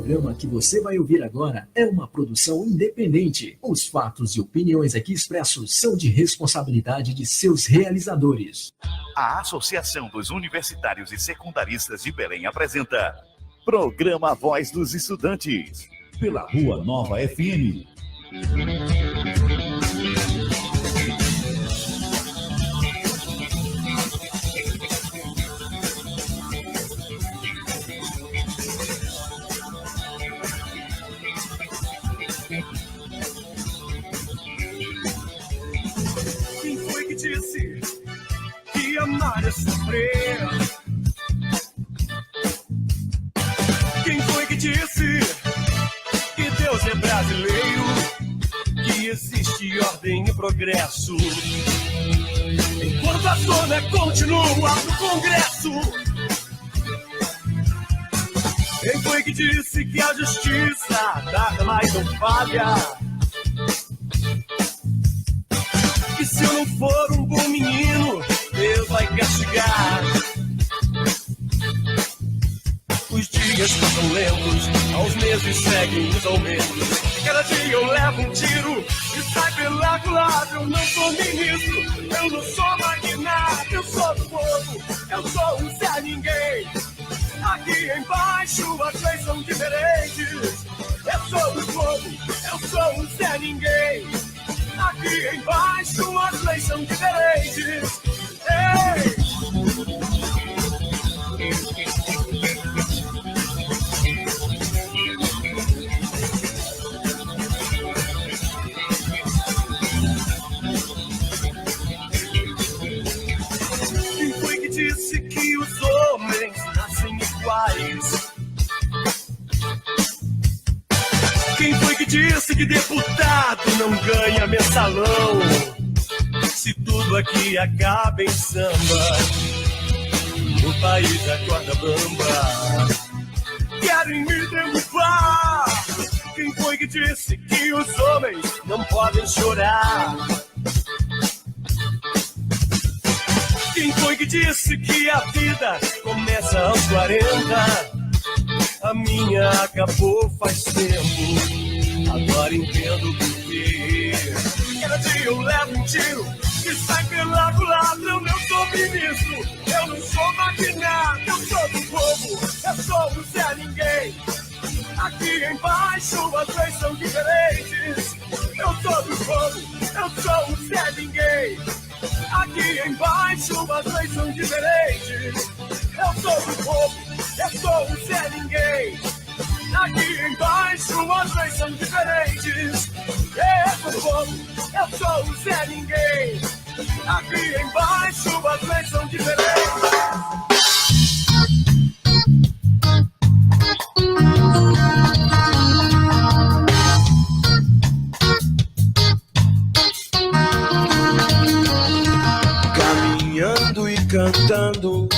programa que você vai ouvir agora é uma produção independente. Os fatos e opiniões aqui expressos são de responsabilidade de seus realizadores. A Associação dos Universitários e Secundaristas de Belém apresenta Programa Voz dos Estudantes, pela Rua Nova FM. Quem foi que disse que amar é sofrer? Quem foi que disse que Deus é brasileiro, que existe ordem e progresso, enquanto a zona continua no Congresso? Quem foi que disse que a justiça nada mais não falha? Que se eu não for um bom menino, Deus vai castigar. Os dias passam lentos, aos meses seguem os aumentos. Cada dia eu levo um tiro e sai pela culatra. Eu não sou ministro, eu não sou magnata, eu sou do povo, eu sou um Zé Ninguém. Aqui embaixo as leis são diferentes. Eu sou do povo, eu sou um Zé Ninguém. Aqui embaixo as leis são diferentes. Ei! Quem foi que disse que os homens nascem iguais? Quem foi que disse que deputado não ganha mensalão? Se tudo aqui acaba em samba, o país acorda bamba. Querem me derrubar. Quem foi que disse que os homens não podem chorar? Quem foi que disse que a vida começa aos 40? A minha acabou faz tempo, agora entendo por quê. Cada dia eu levo um tiro e sai pela culatra. Eu não sou ministro, eu não sou magnata, eu sou do povo, eu sou o Zé Ninguém. Aqui embaixo as leis são diferentes. Eu sou do povo, eu sou o Zé Ninguém. Aqui embaixo as leis são diferentes. Eu sou do povo, eu sou o Zé Ninguém. Aqui embaixo as leis são diferentes. Eu sou do povo, eu sou o Zé Ninguém. Aqui embaixo as leis são diferentes. Caminhando e cantando.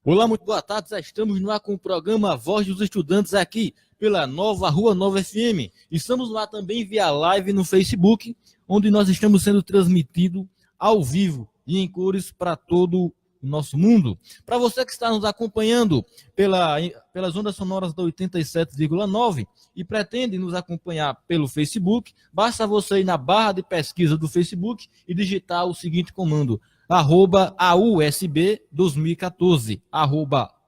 Olá, muito boa tarde, já estamos no ar com o programa Voz dos Estudantes aqui pela Nova Rua Nova FM. Estamos lá também via live no Facebook, onde nós estamos sendo transmitidos ao vivo e em cores para todo o nosso mundo. Para você que está nos acompanhando pelas ondas sonoras da 87,9 e pretende nos acompanhar pelo Facebook, basta você ir na barra de pesquisa do Facebook e digitar o seguinte comando: @AUSB 2014,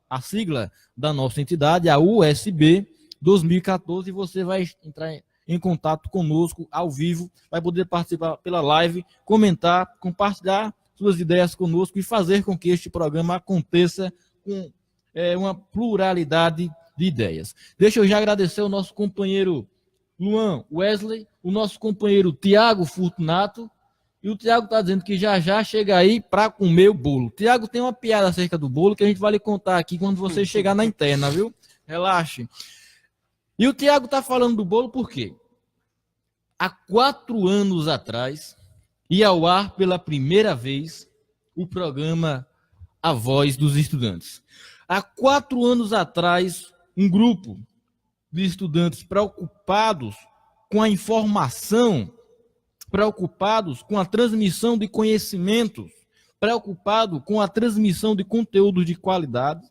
a sigla da nossa entidade, a USB 2014, e você vai entrar em contato conosco ao vivo, vai poder participar pela live, comentar, compartilhar suas ideias conosco e fazer com que este programa aconteça com uma pluralidade de ideias. Deixa eu já agradecer ao nosso companheiro Luan Wesley, o nosso companheiro Tiago Fortunato. E o Tiago está dizendo que já chega aí para comer o bolo. Tiago, tem uma piada acerca do bolo que a gente vai lhe contar aqui quando você chegar na interna, viu? Relaxe. E o Tiago está falando do bolo por quê? Há 4 anos atrás, ia ao ar pela primeira vez o programa A Voz dos Estudantes. Há 4 anos atrás, um grupo de estudantes preocupados com a informação, preocupados com a transmissão de conhecimentos, preocupados com a transmissão de conteúdos de qualidade,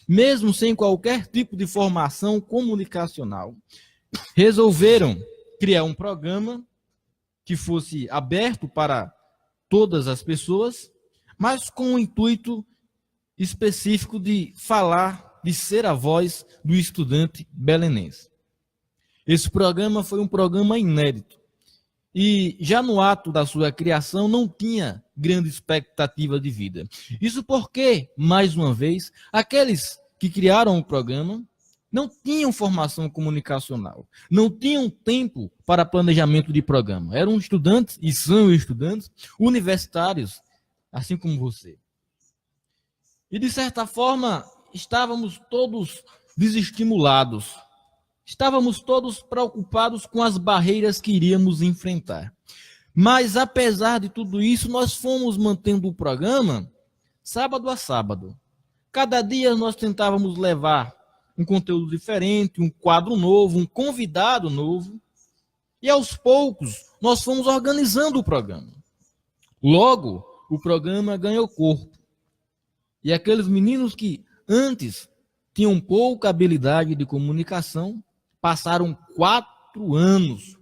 mesmo sem qualquer tipo de formação comunicacional, resolveram criar um programa que fosse aberto para todas as pessoas, mas com o intuito específico de falar, de ser a voz do estudante belenense. Esse programa foi um programa inédito e já no ato da sua criação não tinha grande expectativa de vida. Isso porque, mais uma vez, aqueles que criaram o programa não tinham formação comunicacional, não tinham tempo para planejamento de programa. Eram estudantes, e são estudantes, universitários, assim como você. E, de certa forma, estávamos todos desestimulados. Estávamos todos preocupados com as barreiras que iríamos enfrentar. Mas, apesar de tudo isso, nós fomos mantendo o programa sábado a sábado. Cada dia nós tentávamos levar um conteúdo diferente, um quadro novo, um convidado novo. E, aos poucos, nós fomos organizando o programa. Logo, o programa ganhou corpo. E aqueles meninos que antes tinham pouca habilidade de comunicação, passaram 4 anos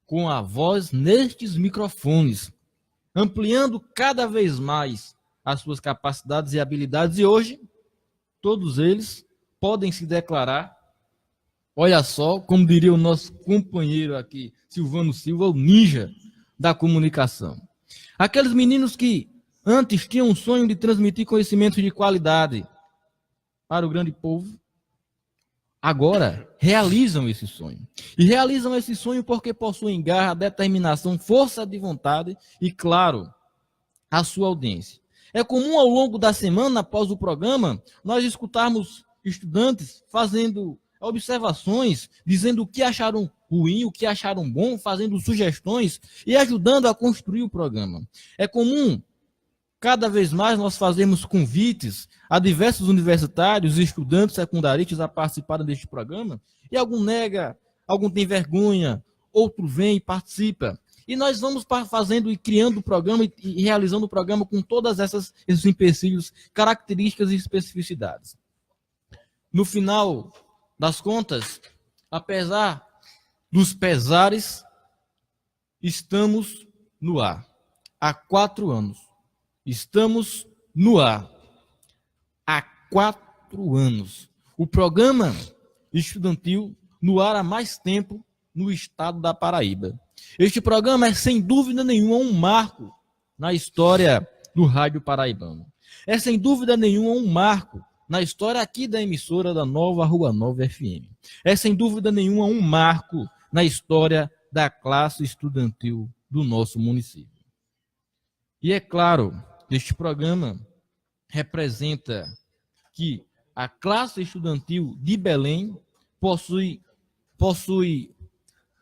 com a voz nestes microfones, ampliando cada vez mais as suas capacidades e habilidades. E hoje, todos eles podem se declarar, olha só, como diria o nosso companheiro aqui, Silvano Silva, o ninja da comunicação. Aqueles meninos que antes tinham um sonho de transmitir conhecimentos de qualidade para o grande povo, agora realizam esse sonho. E realizam esse sonho porque possuem garra, determinação, força de vontade e, claro, a sua audiência. É comum ao longo da semana, após o programa, nós escutarmos estudantes fazendo observações, dizendo o que acharam ruim, o que acharam bom, fazendo sugestões e ajudando a construir o programa. É comum, cada vez mais, nós fazemos convites a diversos universitários e estudantes secundaristas a participarem deste programa, e algum nega, algum tem vergonha, outro vem e participa. E nós vamos fazendo e criando o programa e realizando o programa com todas esses empecilhos, características e especificidades. No final das contas, apesar dos pesares, estamos no ar. Há 4 anos. Estamos no ar. Há 4 anos. O programa estudantil no ar há mais tempo no estado da Paraíba. Este programa é, sem dúvida nenhuma, um marco na história do rádio paraibano. É, sem dúvida nenhuma, um marco na história aqui da emissora da Nova Rua Nova FM. É, sem dúvida nenhuma, um marco na história da classe estudantil do nosso município. E é claro, este programa representa que a classe estudantil de Belém possui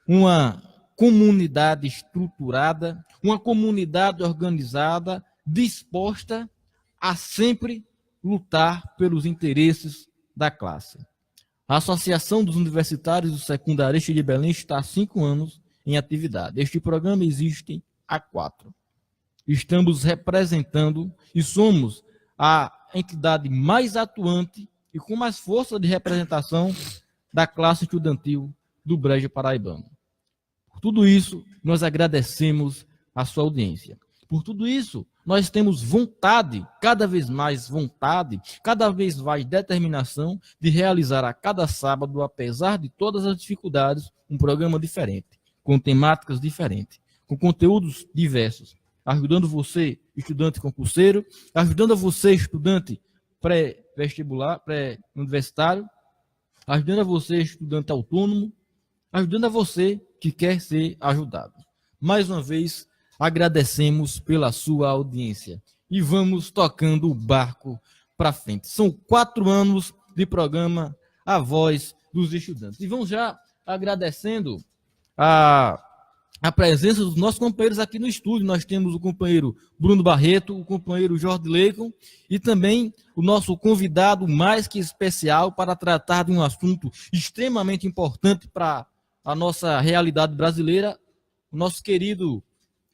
uma comunidade estruturada, uma comunidade organizada, disposta a sempre lutar pelos interesses da classe. A Associação dos Universitários e Secundaristas de Belém está há 5 anos em atividade. Este programa existe há 4. Estamos representando e somos a entidade mais atuante e com mais força de representação da classe estudantil do Brejo Paraibano. Por tudo isso, nós agradecemos a sua audiência. Por tudo isso, nós temos vontade, cada vez mais determinação de realizar a cada sábado, apesar de todas as dificuldades, um programa diferente, com temáticas diferentes, com conteúdos diversos, ajudando você, estudante concurseiro, ajudando você, estudante pré-vestibular, pré-universitário, ajudando a você, estudante autônomo, ajudando a você que quer ser ajudado. Mais uma vez, agradecemos pela sua audiência e vamos tocando o barco para frente. São 4 anos de programa A Voz dos Estudantes. E vamos já agradecendo a presença dos nossos companheiros aqui no estúdio. Nós temos o companheiro Bruno Barreto, o companheiro Jorge Leicon e também o nosso convidado mais que especial para tratar de um assunto extremamente importante para a nossa realidade brasileira, o nosso querido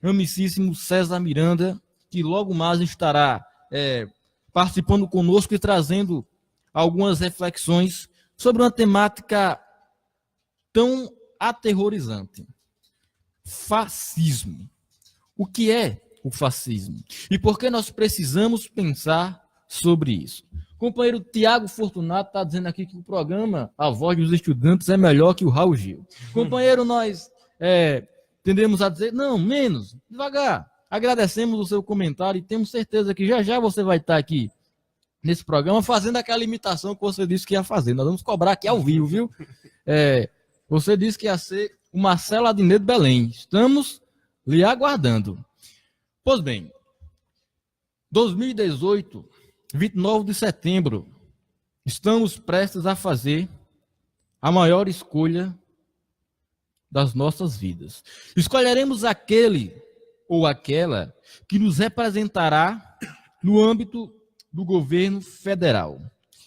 amicíssimo César Miranda, que logo mais estará participando conosco e trazendo algumas reflexões sobre uma temática tão aterrorizante. Fascismo. O que é o fascismo? E por que nós precisamos pensar sobre isso? O companheiro Tiago Fortunato está dizendo aqui que o programa A Voz dos Estudantes é melhor que o Raul Gil. Companheiro, nós tendemos a dizer, não, menos, devagar. Agradecemos o seu comentário e temos certeza que já já você vai estar aqui nesse programa fazendo aquela imitação que você disse que ia fazer. Nós vamos cobrar aqui ao vivo, viu? Você disse que ia ser o Marcelo Adnet Belém. Estamos lhe aguardando. Pois bem, 2018, 29 de setembro, estamos prestes a fazer a maior escolha das nossas vidas. Escolheremos aquele ou aquela que nos representará no âmbito do governo federal.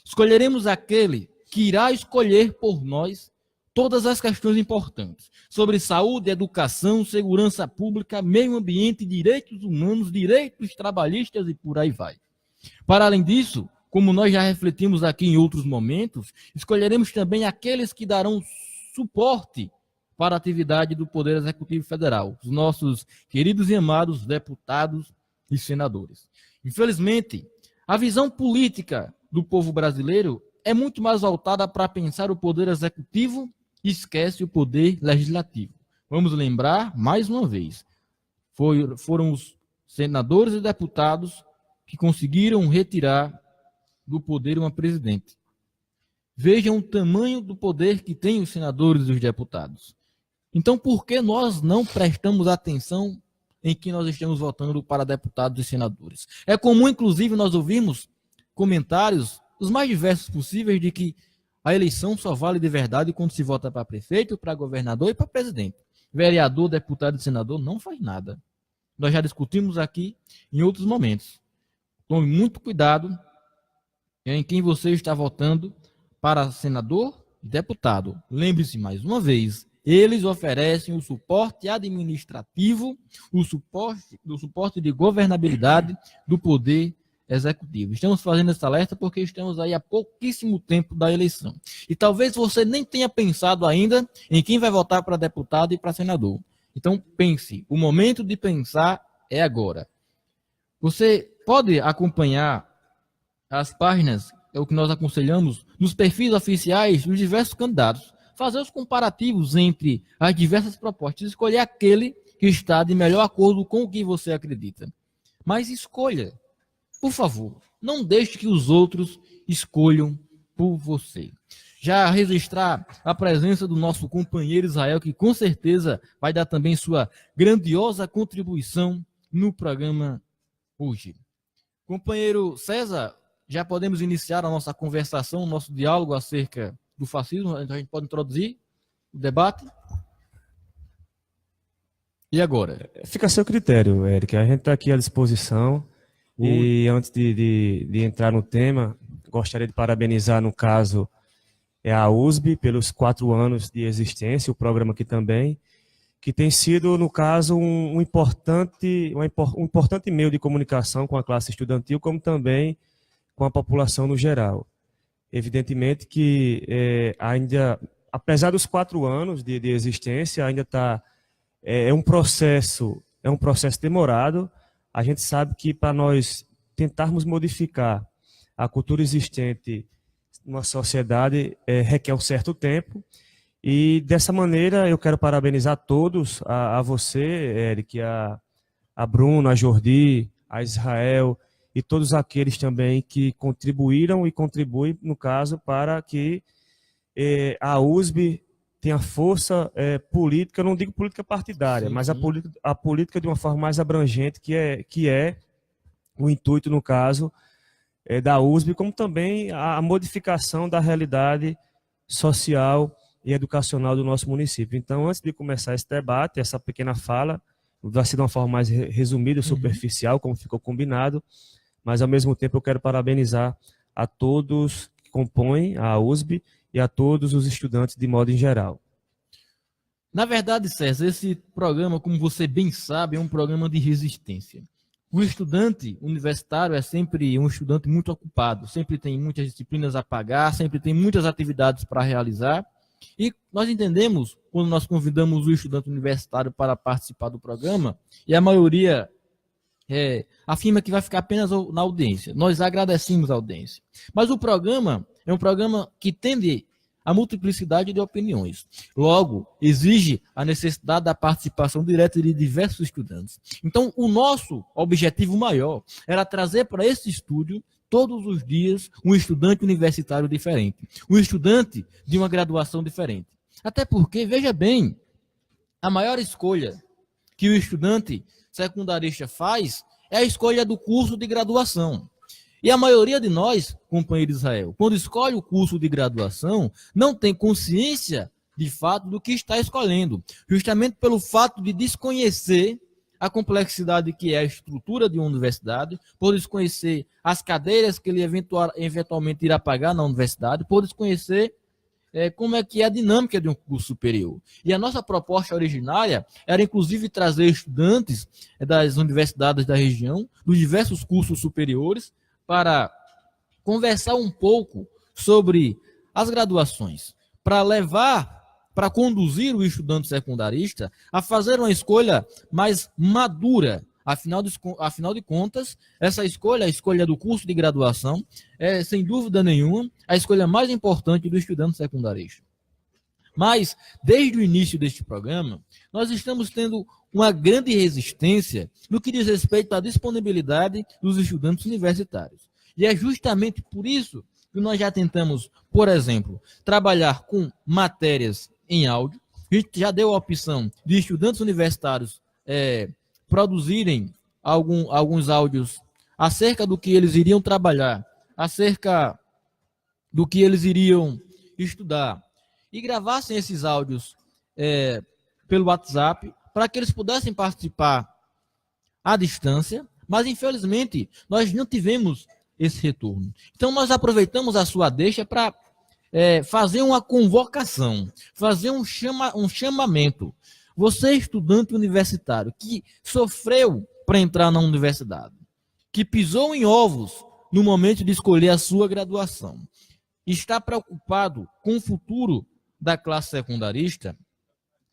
Escolheremos aquele que irá escolher por nós todas as questões importantes sobre saúde, educação, segurança pública, meio ambiente, direitos humanos, direitos trabalhistas e por aí vai. Para além disso, como nós já refletimos aqui em outros momentos, escolheremos também aqueles que darão suporte para a atividade do Poder Executivo Federal, os nossos queridos e amados deputados e senadores. Infelizmente, a visão política do povo brasileiro é muito mais voltada para pensar o Poder Executivo e esquece o Poder Legislativo. Vamos lembrar, mais uma vez, foram os senadores e deputados que conseguiram retirar do poder uma presidente. Vejam o tamanho do poder que têm os senadores e os deputados. Então, por que nós não prestamos atenção em que nós estamos votando para deputados e senadores? É comum, inclusive, nós ouvirmos comentários, os mais diversos possíveis, de que a eleição só vale de verdade quando se vota para prefeito, para governador e para presidente. Vereador, deputado e senador não faz nada. Nós já discutimos aqui em outros momentos. Tome muito cuidado em quem você está votando para senador e deputado. Lembre-se mais uma vez, eles oferecem o suporte administrativo, o suporte de governabilidade do Poder Executivo. Estamos fazendo esse alerta porque estamos aí há pouquíssimo tempo da eleição. E talvez você nem tenha pensado ainda em quem vai votar para deputado e para senador. Então pense, o momento de pensar é agora. Você pode acompanhar as páginas, é o que nós aconselhamos, nos perfis oficiais dos diversos candidatos. Fazer os comparativos entre as diversas propostas, escolher aquele que está de melhor acordo com o que você acredita. Mas escolha, por favor, não deixe que os outros escolham por você. Já registrar a presença do nosso companheiro Israel, que com certeza vai dar também sua grandiosa contribuição no programa hoje. Companheiro César, já podemos iniciar a nossa conversação, o nosso diálogo acerca do fascismo. A gente pode introduzir o debate. E agora? Fica a seu critério, Eric. A gente está aqui à disposição. E antes de entrar no tema, gostaria de parabenizar, no caso, a USB pelos 4 anos de existência, o programa aqui também, que tem sido, no caso, um importante meio de comunicação com a classe estudantil, como também com a população no geral. Evidentemente que ainda, apesar dos 4 anos de existência, ainda está um processo demorado. A gente sabe que para nós tentarmos modificar a cultura existente numa sociedade requer um certo tempo. E dessa maneira eu quero parabenizar todos, a você, Eric, a Bruno, a Jordi, a Israel, e todos aqueles também que contribuíram e contribuem, no caso, para que a USB tenha força política, eu não digo política partidária, mas a política de uma forma mais abrangente, que é o intuito, no caso, da USB, como também a modificação da realidade social e educacional do nosso município. Então, antes de começar esse debate, essa pequena fala, vai ser de uma forma mais resumida, superficial, como ficou combinado, mas ao mesmo tempo eu quero parabenizar a todos que compõem a USB e a todos os estudantes de modo em geral. Na verdade, César, esse programa, como você bem sabe, é um programa de resistência. O estudante universitário é sempre um estudante muito ocupado, sempre tem muitas disciplinas a pagar, sempre tem muitas atividades para realizar. E nós entendemos, quando nós convidamos o estudante universitário para participar do programa, e a maioria afirma que vai ficar apenas na audiência. Nós agradecemos a audiência. Mas o programa é um programa que tende a multiplicidade de opiniões. Logo, exige a necessidade da participação direta de diversos estudantes. Então, o nosso objetivo maior era trazer para esse estúdio, todos os dias, um estudante universitário diferente, um estudante de uma graduação diferente. Até porque, veja bem, a maior escolha que o estudante secundarista faz é a escolha do curso de graduação. E a maioria de nós, companheiro Israel, quando escolhe o curso de graduação, não tem consciência, de fato, do que está escolhendo. Justamente pelo fato de desconhecer a complexidade que é a estrutura de uma universidade, por desconhecer as cadeiras que ele eventualmente irá pagar na universidade, por desconhecer como é que é a dinâmica de um curso superior. E a nossa proposta originária era, inclusive, trazer estudantes das universidades da região, dos diversos cursos superiores, para conversar um pouco sobre as graduações, para conduzir o estudante secundarista a fazer uma escolha mais madura. Afinal de contas, essa escolha, a escolha do curso de graduação, é, sem dúvida nenhuma, a escolha mais importante do estudante secundarista. Mas, desde o início deste programa, nós estamos tendo uma grande resistência no que diz respeito à disponibilidade dos estudantes universitários. E é justamente por isso que nós já tentamos, por exemplo, trabalhar com matérias em áudio. A gente já deu a opção de estudantes universitários produzirem alguns áudios acerca do que eles iriam trabalhar, acerca do que eles iriam estudar, e gravassem esses áudios pelo WhatsApp, para que eles pudessem participar à distância, mas infelizmente nós não tivemos esse retorno. Então nós aproveitamos a sua deixa para fazer uma convocação, fazer um chamamento. Você, estudante universitário, que sofreu para entrar na universidade, que pisou em ovos no momento de escolher a sua graduação, está preocupado com o futuro da classe secundarista,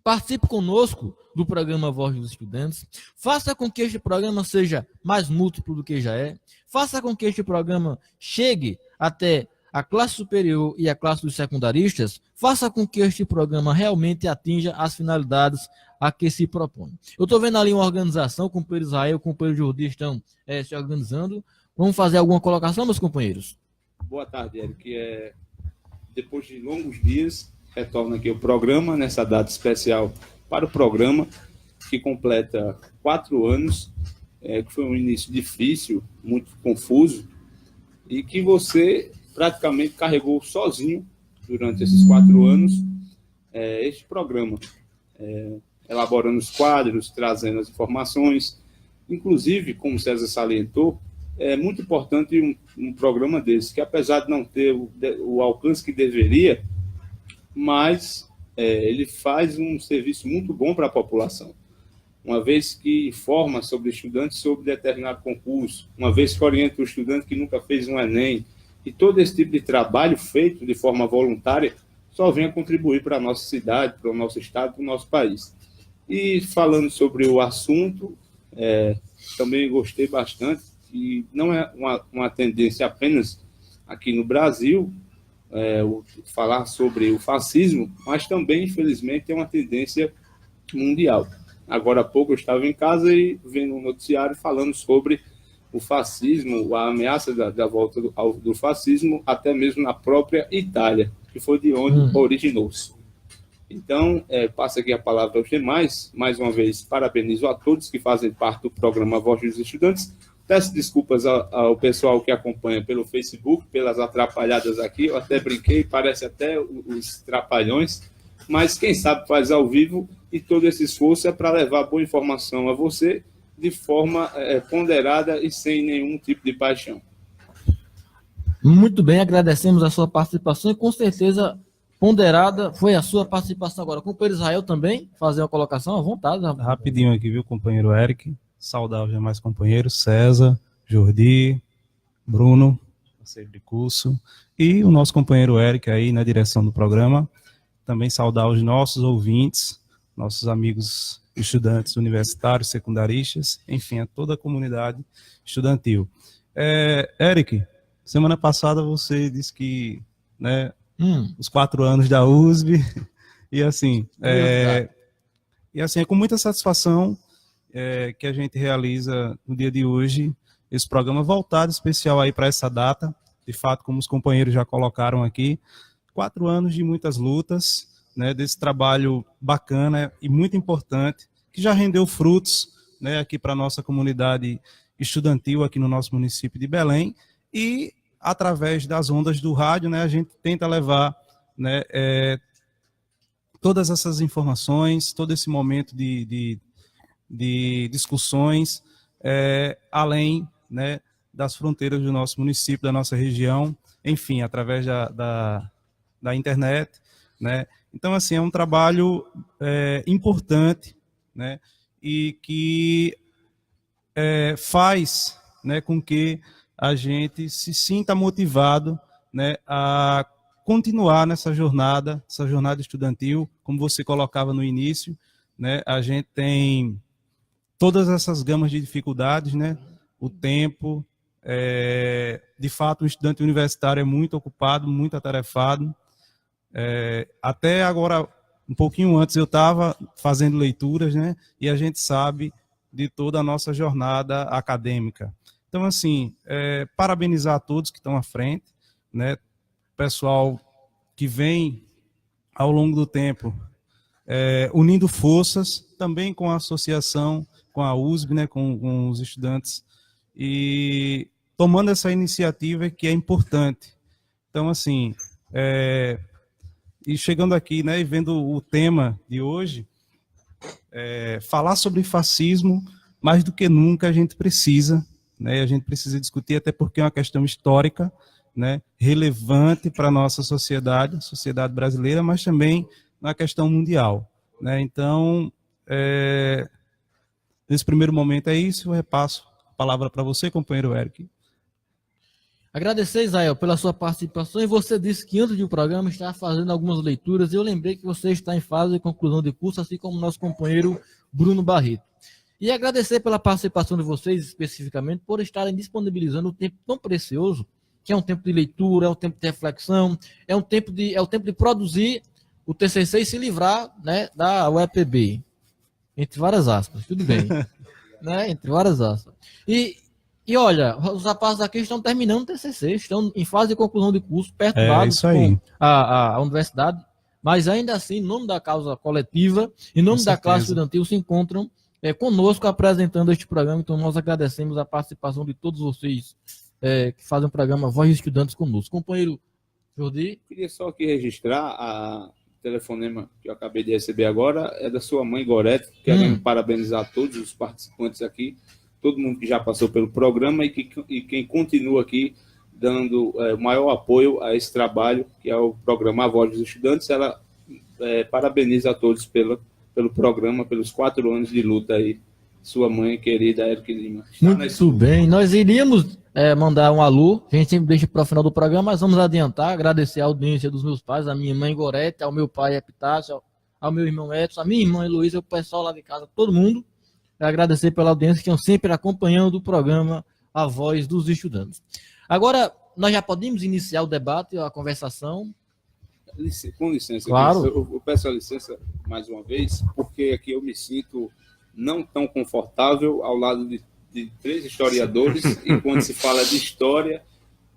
participe conosco do programa Voz dos Estudantes, faça com que este programa seja mais múltiplo do que já é, faça com que este programa chegue até a classe superior e a classe dos secundaristas, faça com que este programa realmente atinja as finalidades a que se propõe. Eu estou vendo ali uma organização, o companheiro Israel, o companheiro Jordi estão se organizando. Vamos fazer alguma colocação, meus companheiros? Boa tarde, Eric. Depois de longos dias, retorna aqui o programa, nessa data especial para o programa, que completa 4 anos, que foi um início difícil, muito confuso, e que você praticamente carregou sozinho, durante esses 4 anos, este programa, elaborando os quadros, trazendo as informações. Inclusive, como o César salientou, é muito importante um programa desse, que apesar de não ter o alcance que deveria, mas ele faz um serviço muito bom para a população, uma vez que informa sobre estudantes sobre determinado concurso, uma vez que orienta o estudante que nunca fez um Enem, e todo esse tipo de trabalho feito de forma voluntária só vem a contribuir para a nossa cidade, para o nosso estado, para o nosso país. E falando sobre o assunto, também gostei bastante, e não é uma tendência apenas aqui no Brasil, falar sobre o fascismo, mas também, infelizmente, é uma tendência mundial. Agora há pouco eu estava em casa e vendo um noticiário falando sobre o fascismo, a ameaça da volta do fascismo, até mesmo na própria Itália, que foi de onde originou-se. Então, passo aqui a palavra aos demais. Mais uma vez, parabenizo a todos que fazem parte do programa Voz dos Estudantes. Peço desculpas ao pessoal que acompanha pelo Facebook, pelas atrapalhadas aqui. Eu até brinquei, parece até os trapalhões, mas quem sabe faz ao vivo, e todo esse esforço é para levar boa informação a você de forma ponderada e sem nenhum tipo de paixão. Muito bem, agradecemos a sua participação e com certeza ponderada foi a sua participação agora. O companheiro Israel também, fazer uma colocação à vontade. Rapidinho aqui, viu, companheiro Eric? saudar os demais companheiros, César, Jordi, Bruno, parceiro de curso, e o nosso companheiro Eric aí na direção do programa. Também saudar os nossos ouvintes, nossos amigos estudantes universitários, secundaristas, enfim, a toda a comunidade estudantil. Eric, semana passada você disse que, né, os 4 anos da USB, e assim, é com muita satisfação que a gente realiza no dia de hoje esse programa voltado especial aí para essa data. De fato, como os companheiros já colocaram aqui, 4 anos de muitas lutas, né, desse trabalho bacana e muito importante, que já rendeu frutos, né, aqui para a nossa comunidade estudantil aqui no nosso município de Belém, e através das ondas do rádio, né, a gente tenta levar, né, todas essas informações, todo esse momento de discussões, além, né, das fronteiras do nosso município, da nossa região, enfim, através da internet, né. Então, assim, é um trabalho importante, né, e que faz, né, com que a gente se sinta motivado, né, a continuar nessa jornada estudantil, como você colocava no início, né, a gente tem todas essas gamas de dificuldades, né, o tempo, de fato, o estudante universitário é muito ocupado, muito atarefado. Até agora, um pouquinho antes, eu estava fazendo leituras, né, e a gente sabe de toda a nossa jornada acadêmica. Então, assim, parabenizar a todos que estão à frente, né, pessoal que vem ao longo do tempo unindo forças, também com a associação, com a USB, né, com os estudantes, e tomando essa iniciativa que é importante. Então, assim, e chegando aqui, né, e vendo o tema de hoje, falar sobre fascismo, mais do que nunca a gente precisa, né, a gente precisa discutir, até porque é uma questão histórica, né, relevante para a nossa sociedade brasileira, mas também na questão mundial, né. Então, nesse primeiro momento é isso, eu repasso a palavra para você, companheiro Eric. Agradecer, Israel, pela sua participação, e você disse que antes do programa estava fazendo algumas leituras, e eu lembrei que você está em fase de conclusão de curso, assim como nosso companheiro Bruno Barreto. E agradecer pela participação de vocês, especificamente, por estarem disponibilizando um tempo tão precioso, que é um tempo de leitura, é um tempo de reflexão, é o tempo de produzir o TCC e se livrar, né, da UEPB, entre várias aspas, tudo bem, né, entre várias aspas. E olha, os rapazes aqui estão terminando o TCC, estão em fase de conclusão de curso, perturbados com a universidade, mas ainda assim, em nome da causa coletiva, em nome da classe estudantil, se encontram conosco apresentando este programa. Então nós agradecemos a participação de todos vocês que fazem o programa Voz de Estudantes conosco. Companheiro Jordi? Queria só aqui registrar a telefonema que eu acabei de receber agora, é da sua mãe Gorete, querendo parabenizar todos os participantes aqui, todo mundo que já passou pelo programa e quem continua aqui dando o maior apoio a esse trabalho, que é o programa A Voz dos Estudantes. Ela parabeniza a todos pelo programa, pelos 4 anos de luta aí. Sua mãe querida, Eric Lima. Muito bem, nós iríamos mandar um alô, a gente sempre deixa para o final do programa, mas vamos adiantar, agradecer a audiência dos meus pais, a minha mãe Gorete, ao meu pai Epitácio, ao meu irmão Edson, a minha irmã Heloísa, o pessoal lá de casa, todo mundo. Agradecer pela audiência que estão sempre acompanhando o programa A Voz dos Estudantes. Agora, nós já podemos iniciar o debate, a conversação? Com licença, claro. Eu peço a licença mais uma vez, porque aqui eu me sinto não tão confortável ao lado de 3 historiadores, e quando se fala de história,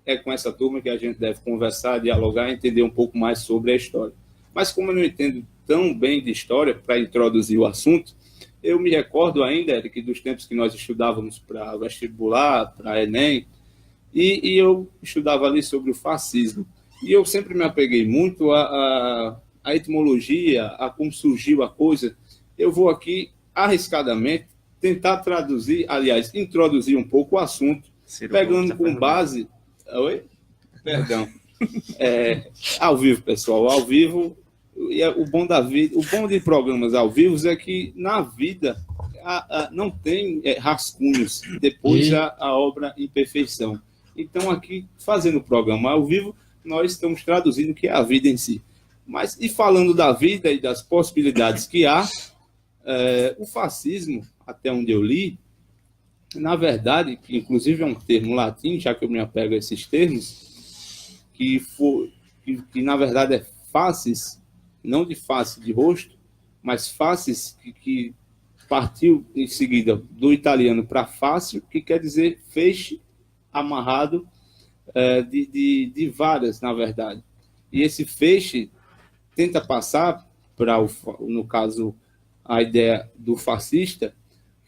é com essa turma que a gente deve conversar, dialogar, entender um pouco mais sobre a história. Mas como eu não entendo tão bem de história, para introduzir o assunto, eu me recordo ainda, Eric, dos tempos que nós estudávamos para vestibular, para Enem, e eu estudava ali sobre o fascismo. E eu sempre me apeguei muito à etimologia, a como surgiu a coisa. Eu vou aqui, arriscadamente, tentar traduzir, aliás, introduzir um pouco o assunto, pegando com base... Oi? Perdão. Ao vivo, pessoal, ao vivo, o bom da vida, o bom de programas ao vivo é que na vida não tem rascunhos, depois a obra em perfeição. Então, aqui, fazendo o programa ao vivo, nós estamos traduzindo o que é a vida em si. Mas, e falando da vida e das possibilidades que há, o fascismo, até onde eu li, na verdade, que inclusive é um termo latim, já que eu me apego a esses termos, que na verdade é faces, não de face de rosto, mas faces que partiu em seguida do italiano para fácil, que quer dizer feixe amarrado de varas, na verdade. E esse feixe tenta passar para, no caso, a ideia do fascista,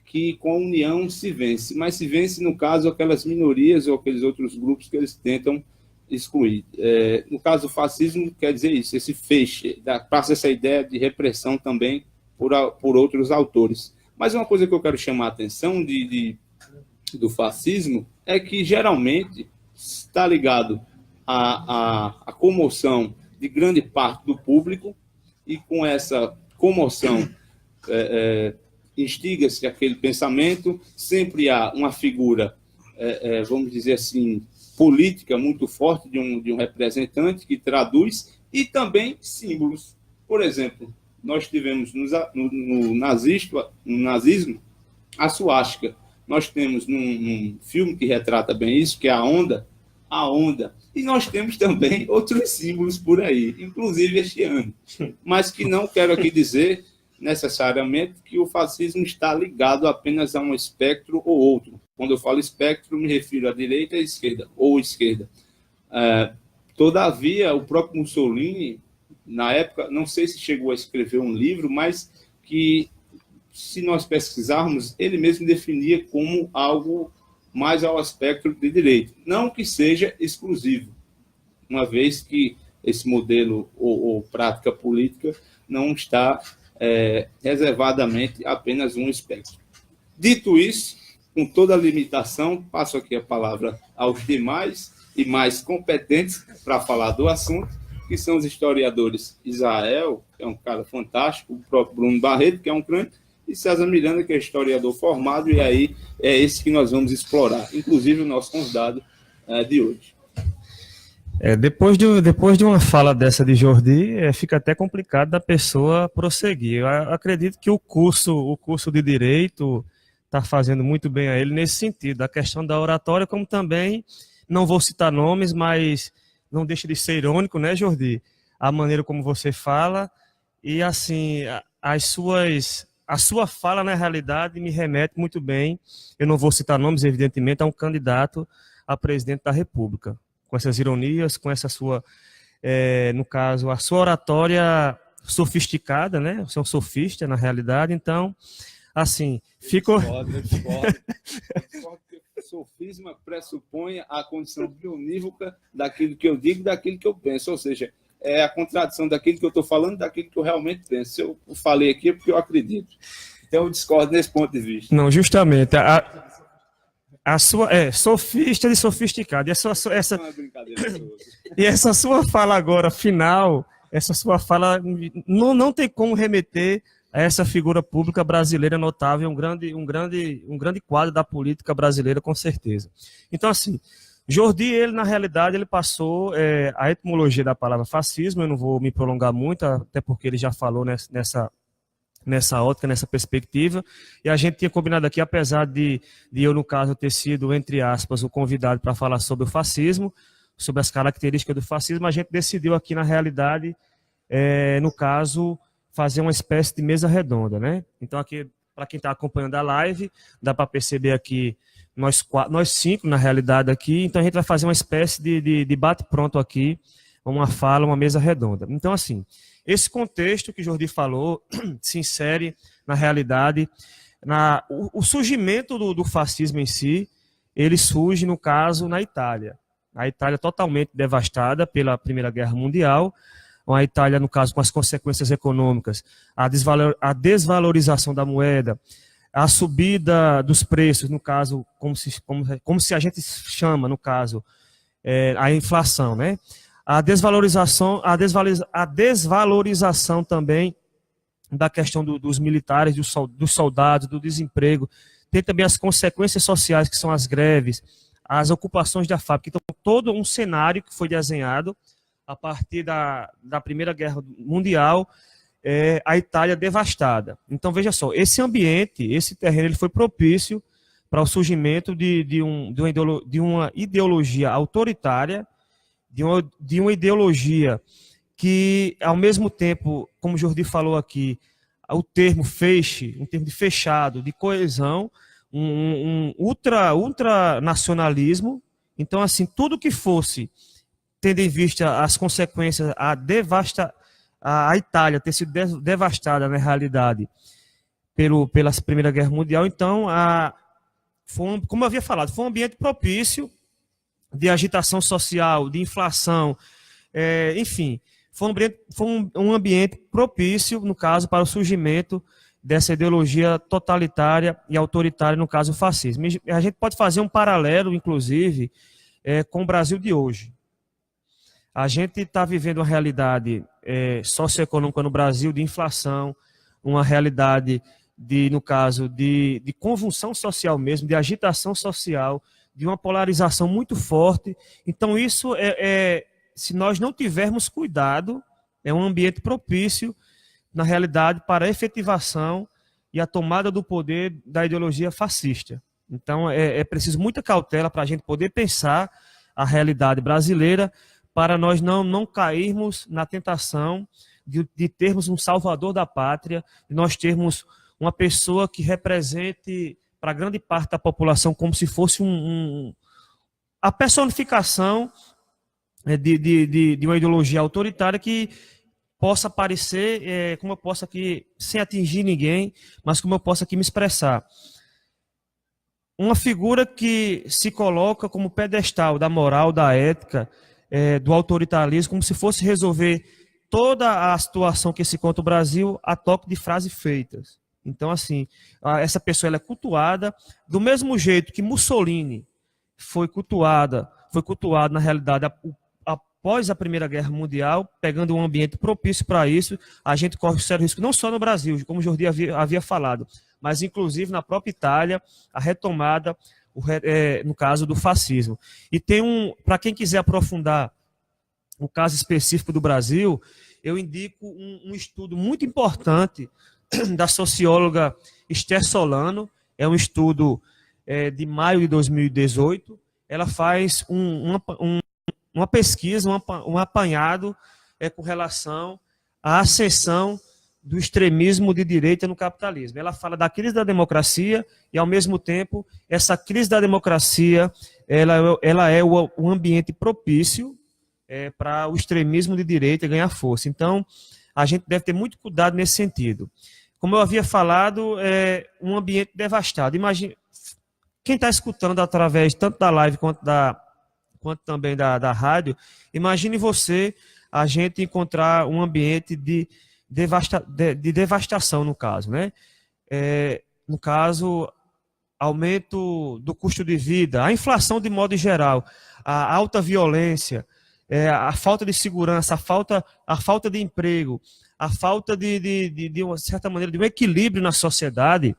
que com a união se vence. Mas se vence, no caso, aquelas minorias ou aqueles outros grupos que eles tentam excluir. No caso do fascismo, quer dizer isso, esse feixe, passa essa ideia de repressão também por outros autores. Mas uma coisa que eu quero chamar a atenção do fascismo é que, geralmente, está ligado à comoção de grande parte do público, e com essa comoção instiga-se aquele pensamento, sempre há uma figura, vamos dizer assim, política muito forte de um representante que traduz, e também símbolos. Por exemplo, nós tivemos no nazismo a suástica. Nós temos num filme que retrata bem isso, que é a onda, e nós temos também outros símbolos por aí, inclusive este ano. Mas que não quero aqui dizer necessariamente que o fascismo está ligado apenas a um espectro ou outro. Quando eu falo espectro, me refiro à direita e à esquerda, ou esquerda. Todavia, o próprio Mussolini, na época, não sei se chegou a escrever um livro, mas que, se nós pesquisarmos, ele mesmo definia como algo mais ao espectro de direita. Não que seja exclusivo, uma vez que esse modelo ou prática política não está reservadamente apenas um espectro. Dito isso, com toda a limitação, passo aqui a palavra aos demais e mais competentes para falar do assunto, que são os historiadores Israel, que é um cara fantástico, o próprio Bruno Barreto, que é um crânio, e César Miranda, que é historiador formado, e aí é esse que nós vamos explorar, inclusive o nosso convidado de hoje. Depois de uma fala dessa de Jordi, fica até complicado da pessoa prosseguir. Eu acredito que o curso de Direito está fazendo muito bem a ele nesse sentido, a questão da oratória, como também, não vou citar nomes, mas não deixa de ser irônico, né, Jordi? A maneira como você fala, e assim, a sua fala, na realidade, me remete muito bem, eu não vou citar nomes, evidentemente, a um candidato a presidente da República, com essas ironias, com essa sua, no caso, a sua oratória sofisticada, né? Você é um sofista, na realidade, então, assim, ficou... Sofisma pressupõe a condição bionívoca daquilo que eu digo e daquilo que eu penso, ou seja, é a contradição daquilo que eu estou falando, daquilo que eu realmente penso. Se eu falei aqui é porque eu acredito. Então eu discordo nesse ponto de vista. Não, justamente. A sua sofista de sofisticado. E essa sua fala agora, final, essa sua fala não tem como remeter a essa figura pública brasileira notável, um grande quadro da política brasileira, com certeza. Então, assim, Jordi, ele, na realidade, ele passou a etimologia da palavra fascismo, eu não vou me prolongar muito, até porque ele já falou nessa ótica, nessa perspectiva, e a gente tinha combinado aqui, apesar de eu, no caso, ter sido, entre aspas, o convidado para falar sobre o fascismo, sobre as características do fascismo, a gente decidiu aqui, na realidade, no caso, fazer uma espécie de mesa redonda, né? Então, aqui, para quem está acompanhando a live, dá para perceber aqui, nós 5, na realidade, aqui, então a gente vai fazer uma espécie de bate-pronto aqui, uma fala, uma mesa redonda. Então, assim, esse contexto que Jordi falou se insere, na realidade, o surgimento do fascismo em si, ele surge, no caso, na Itália. A Itália totalmente devastada pela Primeira Guerra Mundial, a Itália, no caso, com as consequências econômicas, a desvalorização da moeda, a subida dos preços, no caso, como se a gente chama, no caso, a inflação, né? a desvalorização também da questão dos militares, dos soldados, do desemprego. Tem também as consequências sociais, que são as greves, as ocupações da fábrica. Então, todo um cenário que foi desenhado a partir da Primeira Guerra Mundial, a Itália devastada. Então, veja só, esse ambiente, esse terreno, ele foi propício para o surgimento de uma ideologia autoritária, de uma ideologia que, ao mesmo tempo, como o Jordi falou aqui, o termo feixe, um termo de fechado, de coesão, um ultranacionalismo. Então, assim, tudo que fosse, tendo em vista as consequências, a Itália ter sido devastada, na realidade, pela Primeira Guerra Mundial, então, como eu havia falado, foi um ambiente propício de agitação social, de inflação, enfim, foi um ambiente propício, no caso, para o surgimento dessa ideologia totalitária e autoritária, no caso, o fascismo. A gente pode fazer um paralelo, inclusive, com o Brasil de hoje. A gente está vivendo uma realidade socioeconômica no Brasil de inflação, uma realidade, no caso, de convulsão social mesmo, de agitação social, de uma polarização muito forte. Então, isso se nós não tivermos cuidado, é um ambiente propício, na realidade, para a efetivação e a tomada do poder da ideologia fascista. Então, é preciso muita cautela para a gente poder pensar a realidade brasileira, para nós não cairmos na tentação de termos um salvador da pátria, de nós termos uma pessoa que represente para grande parte da população como se fosse a personificação de uma ideologia autoritária que possa aparecer, como eu posso aqui, sem atingir ninguém, mas como eu posso aqui me expressar. Uma figura que se coloca como pedestal da moral, da ética, do autoritarismo, como se fosse resolver toda a situação que se encontra no Brasil a toque de frases feitas. Então, assim, essa pessoa ela é cultuada do mesmo jeito que Mussolini foi cultuado, na realidade, após a Primeira Guerra Mundial, pegando um ambiente propício para isso. A gente corre um sério risco, não só no Brasil, como o Jordi havia falado, mas inclusive na própria Itália, a retomada, no caso do fascismo. E tem para quem quiser aprofundar o caso específico do Brasil, eu indico um estudo muito importante da socióloga Esther Solano. É um estudo de maio de 2018. Ela faz uma pesquisa, um apanhado com relação à ascensão do extremismo de direita no capitalismo. Ela fala da crise da democracia e, ao mesmo tempo, essa crise da democracia ela é um ambiente propício para o extremismo de direita ganhar força. Então, a gente deve ter muito cuidado nesse sentido. Como eu havia falado, é um ambiente devastado. Imagine, quem está escutando através tanto da live quanto também da rádio, imagine você, a gente encontrar um ambiente de devastação, no caso, né? No caso, aumento do custo de vida, a inflação de modo geral, a alta violência, a falta de segurança, a falta de emprego, a falta de uma certa maneira, de um equilíbrio na sociedade.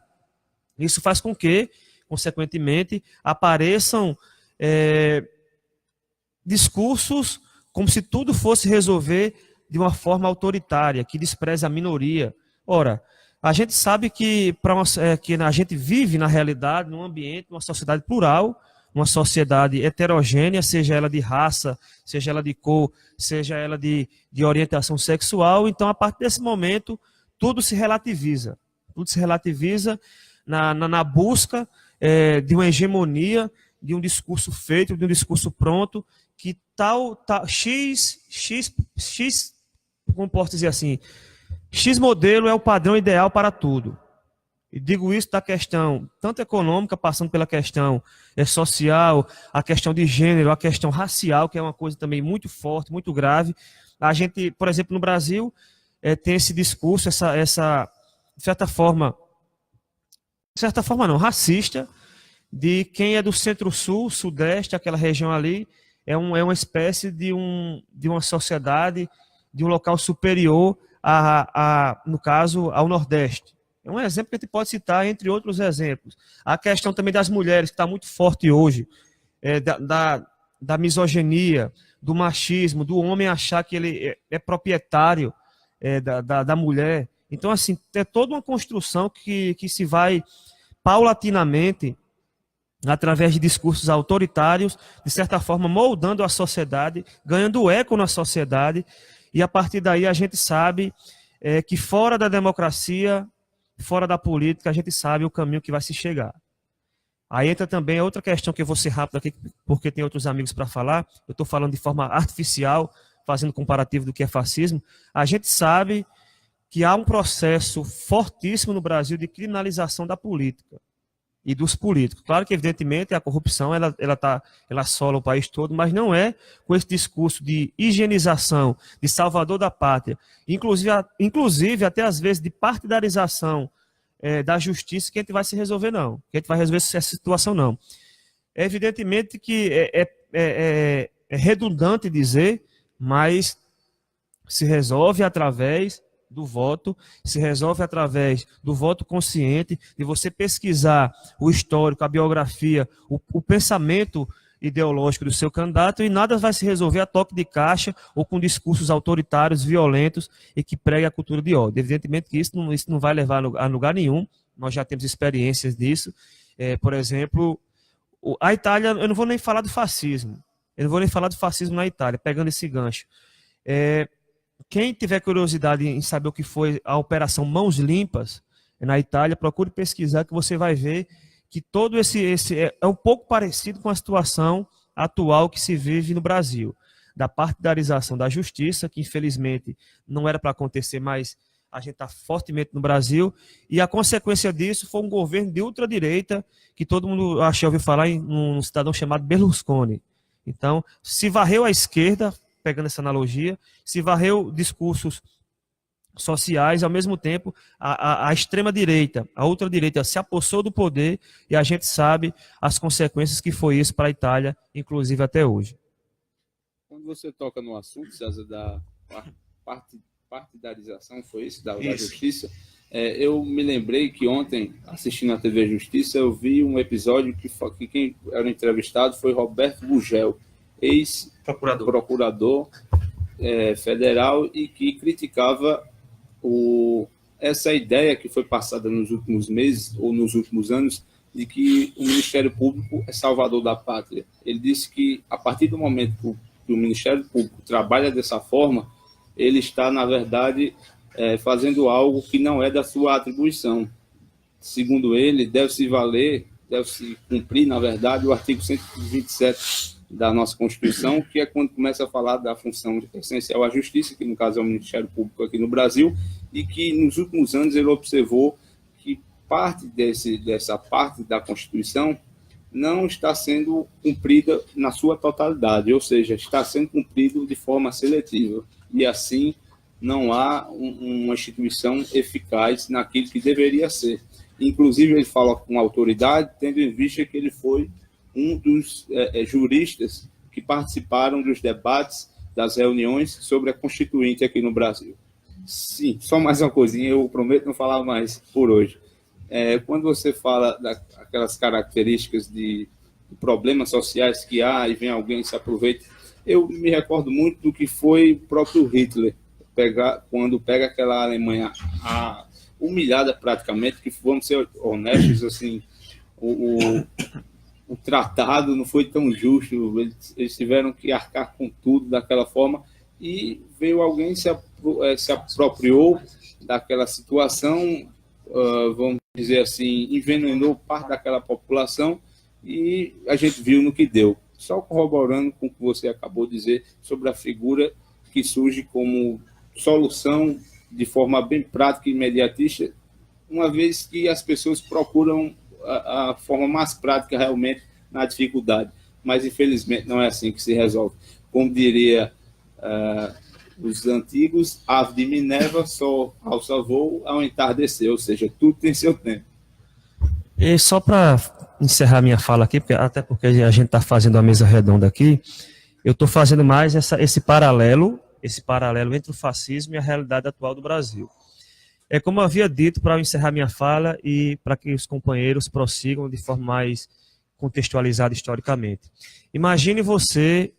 Isso faz com que, consequentemente, apareçam discursos como se tudo fosse resolver de uma forma autoritária, que despreza a minoria. Ora, a gente sabe que a gente vive, na realidade, num ambiente, numa sociedade plural, uma sociedade heterogênea, seja ela de raça, seja ela de cor, seja ela de orientação sexual. Então, a partir desse momento, tudo se relativiza. Tudo se relativiza na busca de uma hegemonia, de um discurso feito, de um discurso pronto, que X, como posso dizer assim, X modelo é o padrão ideal para tudo. E digo isso da questão tanto econômica, passando pela questão social, a questão de gênero, a questão racial, que é uma coisa também muito forte, muito grave. A gente, por exemplo, no Brasil, tem esse discurso, essa de certa forma não, racista, de quem é do centro-sul, sudeste, aquela região ali, é uma espécie de uma sociedade, de um local superior, no caso, ao Nordeste. É um exemplo que a gente pode citar, entre outros exemplos. A questão também das mulheres, que está muito forte hoje, da misoginia, do machismo, do homem achar que ele é proprietário da mulher. Então, assim, é toda uma construção que se vai paulatinamente, através de discursos autoritários, de certa forma moldando a sociedade, ganhando eco na sociedade, e a partir daí a gente sabe que fora da democracia, fora da política, a gente sabe o caminho que vai se chegar. Aí entra também outra questão que eu vou ser rápido aqui, porque tem outros amigos para falar. Eu estou falando de forma artificial, fazendo comparativo do que é fascismo. A gente sabe que há um processo fortíssimo no Brasil de criminalização da política e dos políticos. Claro que, evidentemente, a corrupção ela assola o país todo, mas não é com esse discurso de higienização, de salvador da pátria, inclusive até às vezes de partidarização da justiça, que a gente vai se resolver, não. Que a gente vai resolver essa situação, não. É evidentemente que é redundante dizer, mas se resolve através do voto, se resolve através do voto consciente, de você pesquisar o histórico, a biografia, o pensamento ideológico do seu candidato, e nada vai se resolver a toque de caixa ou com discursos autoritários, violentos e que preguem a cultura de ódio. Evidentemente que isso não vai levar a lugar nenhum, nós já temos experiências disso. Por exemplo, a Itália, eu não vou nem falar do fascismo, na Itália, pegando esse gancho. Quem tiver curiosidade em saber o que foi a Operação Mãos Limpas na Itália, procure pesquisar, que você vai ver que todo esse é um pouco parecido com a situação atual que se vive no Brasil, da partidarização da justiça, que infelizmente não era para acontecer, mas a gente está fortemente no Brasil, e a consequência disso foi um governo de ultradireita, que todo mundo ouviu falar em um cidadão chamado Berlusconi. Então, se varreu a esquerda, pegando essa analogia, se varreu discursos sociais, ao mesmo tempo a extrema-direita, a ultradireita se apossou do poder, e a gente sabe as consequências que foi isso para a Itália, inclusive até hoje. Quando você toca no assunto, César, da partidarização, foi isso, da justiça, eu me lembrei que ontem, assistindo a TV Justiça, eu vi um episódio que quem era entrevistado foi Roberto Gugel, ex-procurador federal, e que criticava essa ideia que foi passada nos últimos meses ou nos últimos anos de que o Ministério Público é salvador da pátria. Ele disse que, a partir do momento que o Ministério Público trabalha dessa forma, ele está, na verdade, fazendo algo que não é da sua atribuição. Segundo ele, deve-se cumprir, na verdade, o artigo 127 da nossa Constituição, que é quando começa a falar da função essencial à justiça, que no caso é o Ministério Público aqui no Brasil, e que nos últimos anos ele observou que parte dessa parte da Constituição não está sendo cumprida na sua totalidade, ou seja, está sendo cumprido de forma seletiva, e assim não há uma instituição eficaz naquilo que deveria ser. Inclusive, ele fala com autoridade, tendo em vista que ele foi um dos juristas que participaram dos debates, das reuniões sobre a Constituinte aqui no Brasil. Sim, só mais uma coisinha, eu prometo não falar mais por hoje. Quando você fala daquelas características de problemas sociais que há e vem alguém e se aproveita, eu me recordo muito do que foi o próprio Hitler, quando pega aquela Alemanha humilhada praticamente, que, vamos ser honestos, assim, o tratado não foi tão justo, eles tiveram que arcar com tudo daquela forma, e veio alguém se apropriou daquela situação, vamos dizer assim, envenenou parte daquela população, e a gente viu no que deu. Só corroborando com o que você acabou de dizer sobre a figura que surge como solução de forma bem prática e imediatista, uma vez que as pessoas procuram a forma mais prática realmente na dificuldade. Mas, infelizmente, não é assim que se resolve. Como diria os antigos, ave de Minerva só alça voo ao entardecer, ou seja, tudo tem seu tempo. E só para encerrar minha fala aqui, até porque a gente está fazendo a mesa redonda aqui, eu estou fazendo mais esse paralelo entre o fascismo e a realidade atual do Brasil. É como eu havia dito, para encerrar minha fala e para que os companheiros prossigam de forma mais contextualizada historicamente. Imagine você,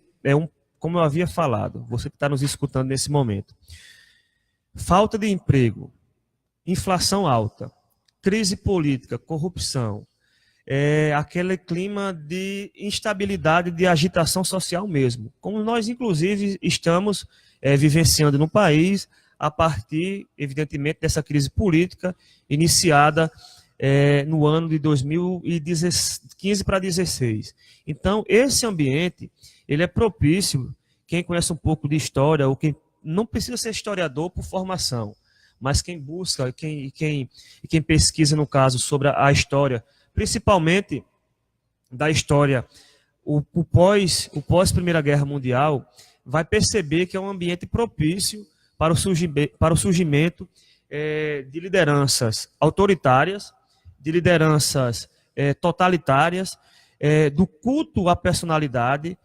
como eu havia falado, você que está nos escutando nesse momento. Falta de emprego, inflação alta, crise política, corrupção, aquele clima de instabilidade, de agitação social mesmo, como nós, inclusive, estamos vivenciando no país, a partir, evidentemente, dessa crise política iniciada no ano de 2015 para 2016. Então, esse ambiente, ele é propício, quem conhece um pouco de história, ou quem não precisa ser historiador por formação, mas quem busca, quem pesquisa, no caso, sobre a história, principalmente da história, o pós-Primeira Guerra Mundial, vai perceber que é um ambiente propício para o surgimento de lideranças autoritárias, de lideranças totalitárias, do culto à personalidade,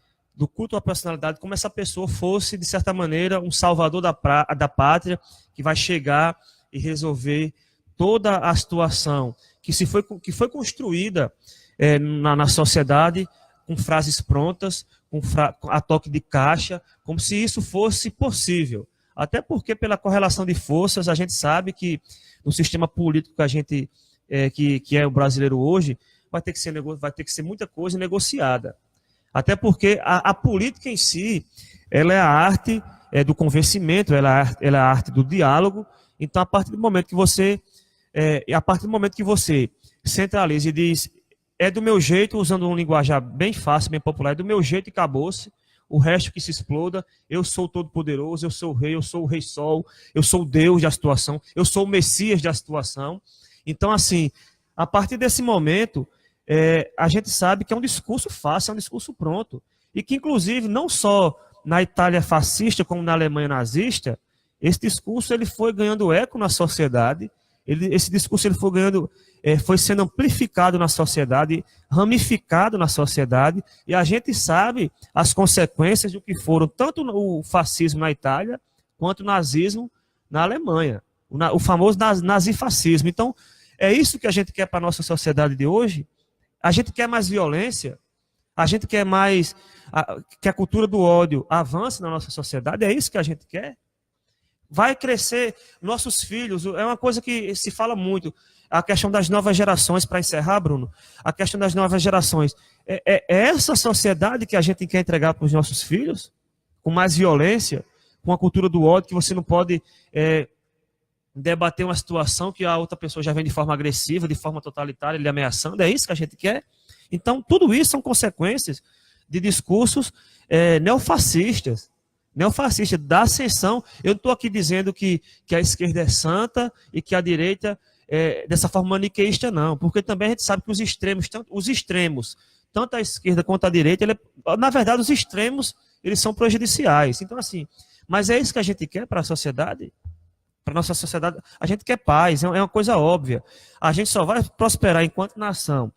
como essa pessoa fosse, de certa maneira, um salvador da pátria, que vai chegar e resolver toda a situação que foi construída na sociedade, com frases prontas, a toque de caixa, como se isso fosse possível. Até porque, pela correlação de forças, a gente sabe que no sistema político que a gente que é o brasileiro hoje, vai ter que ser muita coisa negociada. Até porque a política em si, ela é a arte do convencimento, ela é a arte do diálogo. Então, a partir do momento que você centraliza e diz, é do meu jeito, usando um linguajar bem fácil, bem popular, é do meu jeito e acabou-se, o resto que se exploda, eu sou todo poderoso, eu sou o rei sol, eu sou o Deus da situação, eu sou o Messias da situação. Então, assim, a partir desse momento, a gente sabe que é um discurso fácil, é um discurso pronto, e que, inclusive, não só na Itália fascista, como na Alemanha nazista, esse discurso ele foi ganhando eco na sociedade, esse discurso ele foi sendo amplificado na sociedade, ramificado na sociedade, e a gente sabe as consequências do que foram tanto o fascismo na Itália, quanto o nazismo na Alemanha, o famoso nazifascismo. Então, é isso que a gente quer para a nossa sociedade de hoje. A gente quer mais violência, a gente quer mais que a cultura do ódio avance na nossa sociedade, é isso que a gente quer. Vai crescer nossos filhos, é uma coisa que se fala muito, a questão das novas gerações, para encerrar, Bruno, a questão das novas gerações. É essa sociedade que a gente quer entregar para os nossos filhos, com mais violência, com a cultura do ódio, que você não pode debater uma situação que a outra pessoa já vem de forma agressiva, de forma totalitária, lhe ameaçando, é isso que a gente quer? Então, tudo isso são consequências de discursos neofascistas, da ascensão. Eu não estou aqui dizendo que a esquerda é santa e que a direita é dessa forma maniqueísta, não, porque também a gente sabe que os extremos, tanto a esquerda quanto a direita, na verdade, os extremos, eles são prejudiciais. Então, assim, mas é isso que a gente quer para a sociedade? Para a nossa sociedade, a gente quer paz, é uma coisa óbvia. A gente só vai prosperar enquanto nação,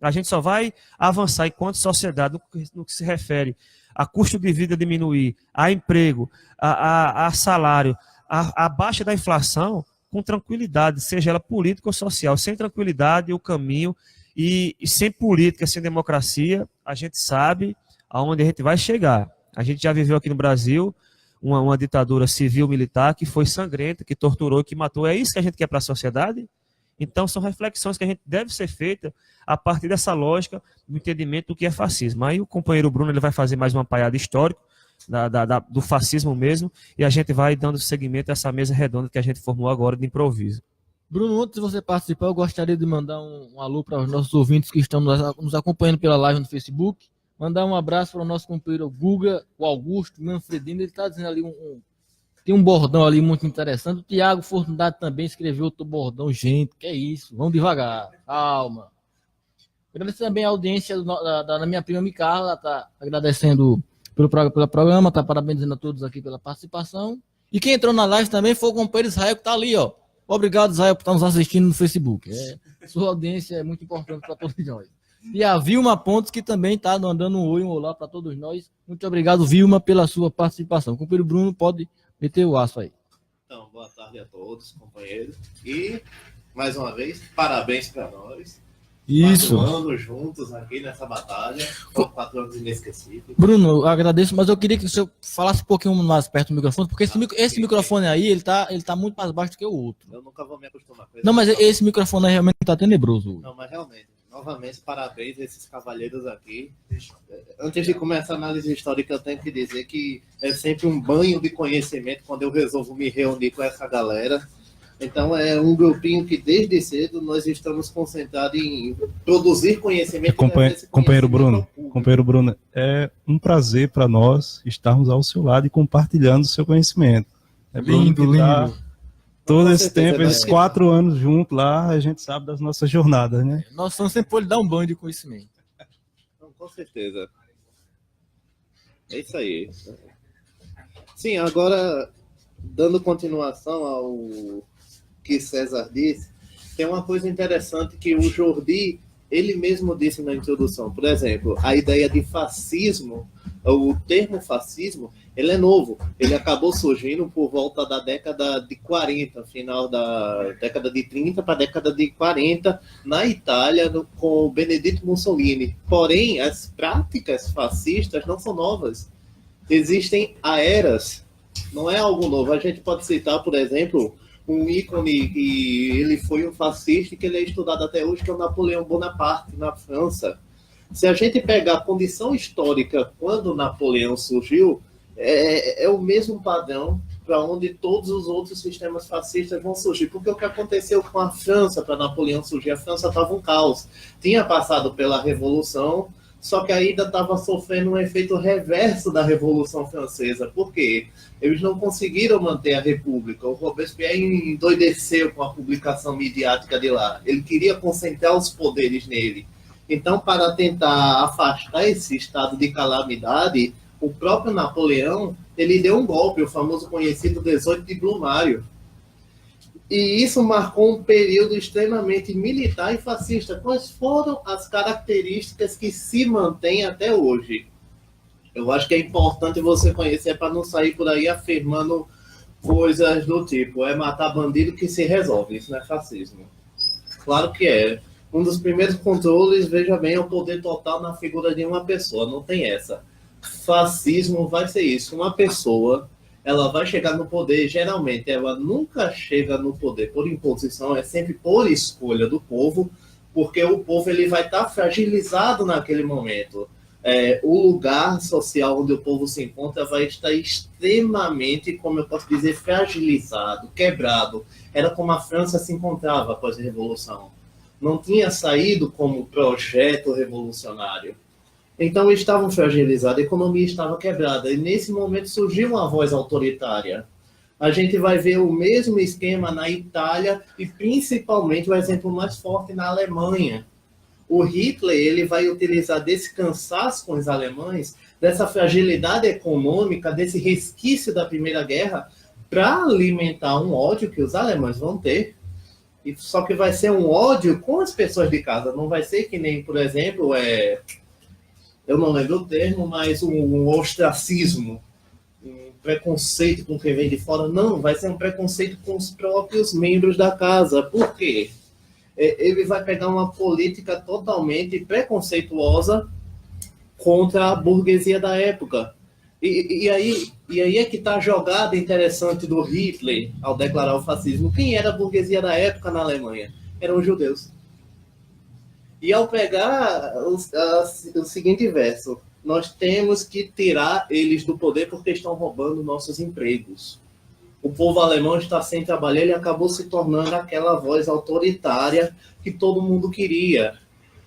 a gente só vai avançar enquanto sociedade no que se refere a custo de vida diminuir, a emprego, a salário, a baixa da inflação, com tranquilidade, seja ela política ou social. Sem tranquilidade, o caminho, e sem política, sem democracia, a gente sabe aonde a gente vai chegar. A gente já viveu aqui no Brasil uma ditadura civil-militar que foi sangrenta, que torturou, que matou. É isso que a gente quer para a sociedade? Então, são reflexões que a gente deve ser feita a partir dessa lógica do entendimento do que é fascismo. Aí o companheiro Bruno ele vai fazer mais uma apanhada histórica do fascismo mesmo, e a gente vai dando seguimento a essa mesa redonda que a gente formou agora de improviso. Bruno, antes de você participar, eu gostaria de mandar um alô para os nossos ouvintes que estão nos acompanhando pela live no Facebook. Mandar um abraço para o nosso companheiro Guga, o Augusto, o Manfredino, ele está dizendo ali tem um bordão ali muito interessante. O Tiago Fortunato também escreveu outro bordão. Gente, que é isso? Vamos devagar, calma. Agradecer também a audiência da minha prima Micarla, está agradecendo pelo programa, está parabenizando a todos aqui pela participação. E quem entrou na live também foi o companheiro Israel, que está ali, ó. Obrigado, Israel, por estar nos assistindo no Facebook. Sua audiência é muito importante para todos nós. E a Vilma Pontes, que também está mandando um oi, um olá para todos nós. Muito obrigado, Vilma, pela sua participação. O companheiro Bruno pode meter o aço aí. Então, boa tarde a todos, companheiros. E, mais uma vez, parabéns para nós. Isso. 4 anos juntos aqui nessa batalha. Foram 4 anos inesquecíveis. Bruno, eu agradeço, mas eu queria que o senhor falasse um pouquinho mais perto do microfone, porque esse microfone aí, ele tá muito mais baixo do que o outro. Eu nunca vou me acostumar com isso. Não, mas esse microfone aí realmente tá tenebroso. Não, mas realmente, novamente, parabéns a esses cavalheiros aqui. Antes de começar a análise histórica, eu tenho que dizer que é sempre um banho de conhecimento quando eu resolvo me reunir com essa galera. Então, é um grupinho que, desde cedo, nós estamos concentrados em produzir conhecimento. Companheiro Bruno, é um prazer para nós estarmos ao seu lado e compartilhando o seu conhecimento. É lindo, lindo. Todo esse tempo, esses 4 anos juntos lá, a gente sabe das nossas jornadas, né? Nós estamos sempre por lhe dar um banho de conhecimento. Não, com certeza. É isso aí. Sim, agora, dando continuação ao que César disse, tem uma coisa interessante que o Jordi, ele mesmo disse na introdução. Por exemplo, a ideia de fascismo, o termo fascismo, ele é novo. Ele acabou surgindo por volta da década de 40, final da década de 30 para a década de 40, na Itália, com o Benedetto Mussolini. Porém, as práticas fascistas não são novas. Existem há eras. Não é algo novo. A gente pode citar, por exemplo, um ícone que ele foi um fascista e que ele é estudado até hoje, que é o Napoleão Bonaparte, na França. Se a gente pegar a condição histórica quando Napoleão surgiu, é o mesmo padrão para onde todos os outros sistemas fascistas vão surgir. Porque o que aconteceu com a França para Napoleão surgir? A França estava um caos. Tinha passado pela Revolução, só que ainda estava sofrendo um efeito reverso da Revolução Francesa. Por quê? Eles não conseguiram manter a República. O Robespierre endoideceu com a publicação midiática de lá. Ele queria concentrar os poderes nele. Então, para tentar afastar esse estado de calamidade, o próprio Napoleão, ele deu um golpe, o famoso conhecido 18 de Brumário. E isso marcou um período extremamente militar e fascista. Quais foram as características que se mantêm até hoje? Eu acho que é importante você conhecer para não sair por aí afirmando coisas do tipo, é matar bandido que se resolve. Isso não é fascismo. Claro que é. Um dos primeiros controles, veja bem, é o poder total na figura de uma pessoa. Não tem essa. Fascismo vai ser isso. Uma pessoa, ela vai chegar no poder, geralmente ela nunca chega no poder por imposição, é sempre por escolha do povo, porque o povo ele vai estar fragilizado naquele momento. O lugar social onde o povo se encontra vai estar extremamente, como eu posso dizer, fragilizado, quebrado. Era como a França se encontrava após a Revolução. Não tinha saído como projeto revolucionário. Então estavam fragilizados, a economia estava quebrada. E nesse momento surgiu uma voz autoritária. A gente vai ver o mesmo esquema na Itália e principalmente o exemplo mais forte na Alemanha. O Hitler ele vai utilizar desse cansaço com os alemães, dessa fragilidade econômica, desse resquício da Primeira Guerra, para alimentar um ódio que os alemães vão ter. Só que vai ser um ódio com as pessoas de casa. Não vai ser que nem, por exemplo, eu não lembro o termo, mas um ostracismo, um preconceito com quem vem de fora. Não, vai ser um preconceito com os próprios membros da casa. Por quê? Ele vai pegar uma política totalmente preconceituosa contra a burguesia da época. E aí é que está a jogada interessante do Hitler ao declarar o fascismo. Quem era a burguesia da época na Alemanha? Eram os judeus. E ao pegar o seguinte verso, nós temos que tirar eles do poder porque estão roubando nossos empregos. O povo alemão está sem trabalhar, ele acabou se tornando aquela voz autoritária que todo mundo queria.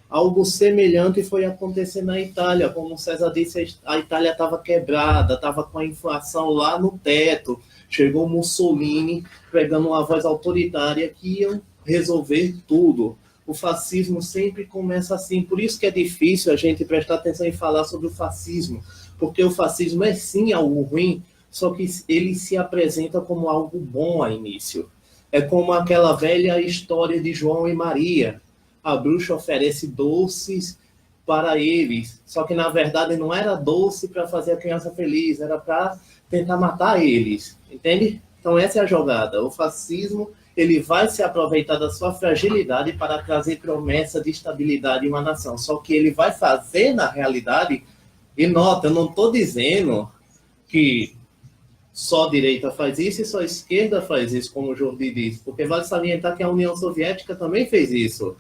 Algo semelhante foi acontecer na Itália. Como o César disse, a Itália estava quebrada, estava com a inflação lá no teto. Chegou Mussolini pegando uma voz autoritária que ia resolver tudo. O fascismo sempre começa assim. Por isso que é difícil a gente prestar atenção e falar sobre o fascismo. Porque o fascismo é sim algo ruim, só que ele se apresenta como algo bom a início. É como aquela velha história de João e Maria. A bruxa oferece doces para eles. Só que, na verdade, não era doce para fazer a criança feliz, era para tentar matar eles, entende? Então, essa é a jogada. O fascismo, ele vai se aproveitar da sua fragilidade para trazer promessa de estabilidade em uma nação. Só que ele vai fazer, na realidade, e nota, eu não estou dizendo que só a direita faz isso e só a esquerda faz isso, como o Jordi disse, porque vale salientar que a União Soviética também fez isso.